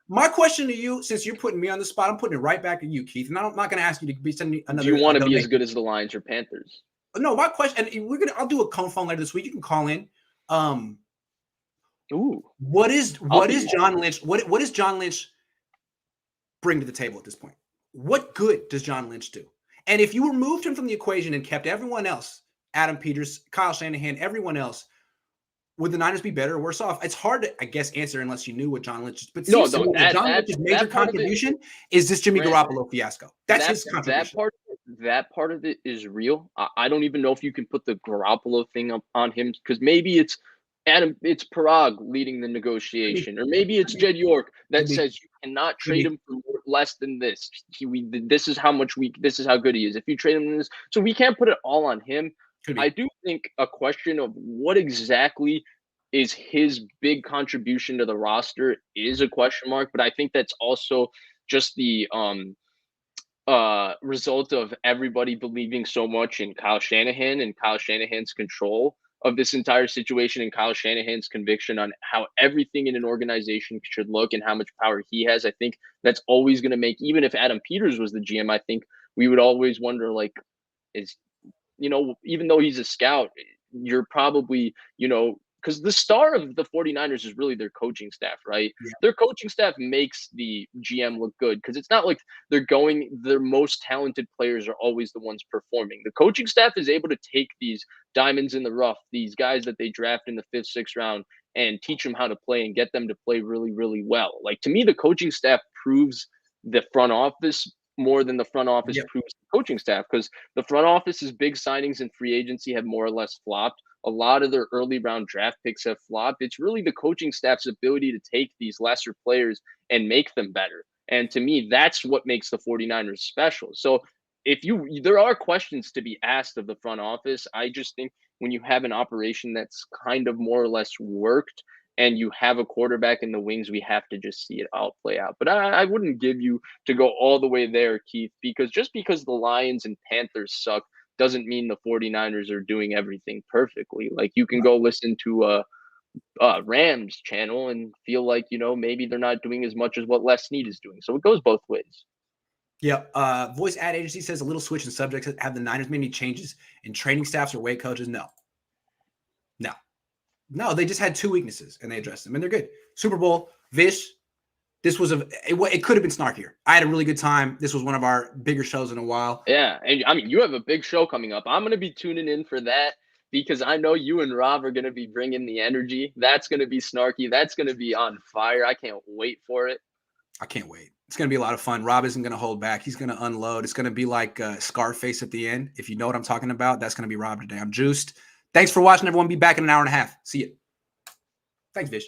Speaker 1: My question to you, since you're putting me on the spot, I'm putting it right back at you, Keith. And I'm not going to ask you to be sending another.
Speaker 2: Do you want to be as good as the Lions or Panthers?
Speaker 1: No, my question, and I'll do a Cohn phone later this week. You can call in. What is John Lynch? What does John Lynch bring to the table at this point? What good does John Lynch do? And if you removed him from the equation and kept everyone else, Adam Peters, Kyle Shanahan, everyone else, would the Niners be better or worse off? It's hard to, I guess, answer unless you knew what John Lynch. But John Lynch's major contribution is this Jimmy Garoppolo fiasco. That's his contribution.
Speaker 2: That part of it is real. I don't even know if you can put the Garoppolo thing up on him, because maybe it's Parag leading the negotiation, or maybe it's Jed York that says you cannot trade him for less than this. This is how good he is. If you trade him this, so we can't put it all on him. I do think a question of what exactly is his big contribution to the roster is a question mark, but I think that's also just the result of everybody believing so much in Kyle Shanahan and Kyle Shanahan's control of this entire situation, and Kyle Shanahan's conviction on how everything in an organization should look and how much power he has. I think that's always going to make, even if Adam Peters was the GM, I think we would always wonder, even though he's a scout, you're probably, because the star of the 49ers is really their coaching staff, right? Yeah. Their coaching staff makes the GM look good, because it's not like their most talented players are always the ones performing. The coaching staff is able to take these diamonds in the rough, these guys that they draft in the 5th, 6th round, and teach them how to play and get them to play really, really well. Like, to me, the coaching staff proves the front office more than the front office proves the coaching staff, because the front office's big signings and free agency have more or less flopped. A lot of their early round draft picks have flopped. It's really the coaching staff's ability to take these lesser players and make them better. And to me, that's what makes the 49ers special. So there are questions to be asked of the front office. I just think when you have an operation that's kind of more or less worked, and you have a quarterback in the wings, we have to just see it all play out. But I wouldn't give you to go all the way there, Keith, because just because the Lions and Panthers suck doesn't mean the 49ers are doing everything perfectly. Like, you can go listen to Rams channel and feel like, maybe they're not doing as much as what Les Snead is doing. So it goes both ways.
Speaker 1: Yeah. Voice ad agency says a little switch in subjects. Have the Niners made any changes in training staffs or weight coaches? No, they just had 2 weaknesses and they addressed them, and they're good. Super Bowl, Vish, this was it could have been snarkier. I had a really good time. This was one of our bigger shows in a while.
Speaker 2: Yeah, and I mean, you have a big show coming up. I'm going to be tuning in for that, because I know you and Rob are going to be bringing the energy. That's going to be snarky. That's going to be on fire. I can't wait for it.
Speaker 1: I can't wait. It's going to be a lot of fun. Rob isn't going to hold back. He's going to unload. It's going to be like Scarface at the end. If you know what I'm talking about, that's going to be Rob today. I'm juiced. Thanks for watching, everyone. Be back in an hour and a half. See you. Thanks, Vish.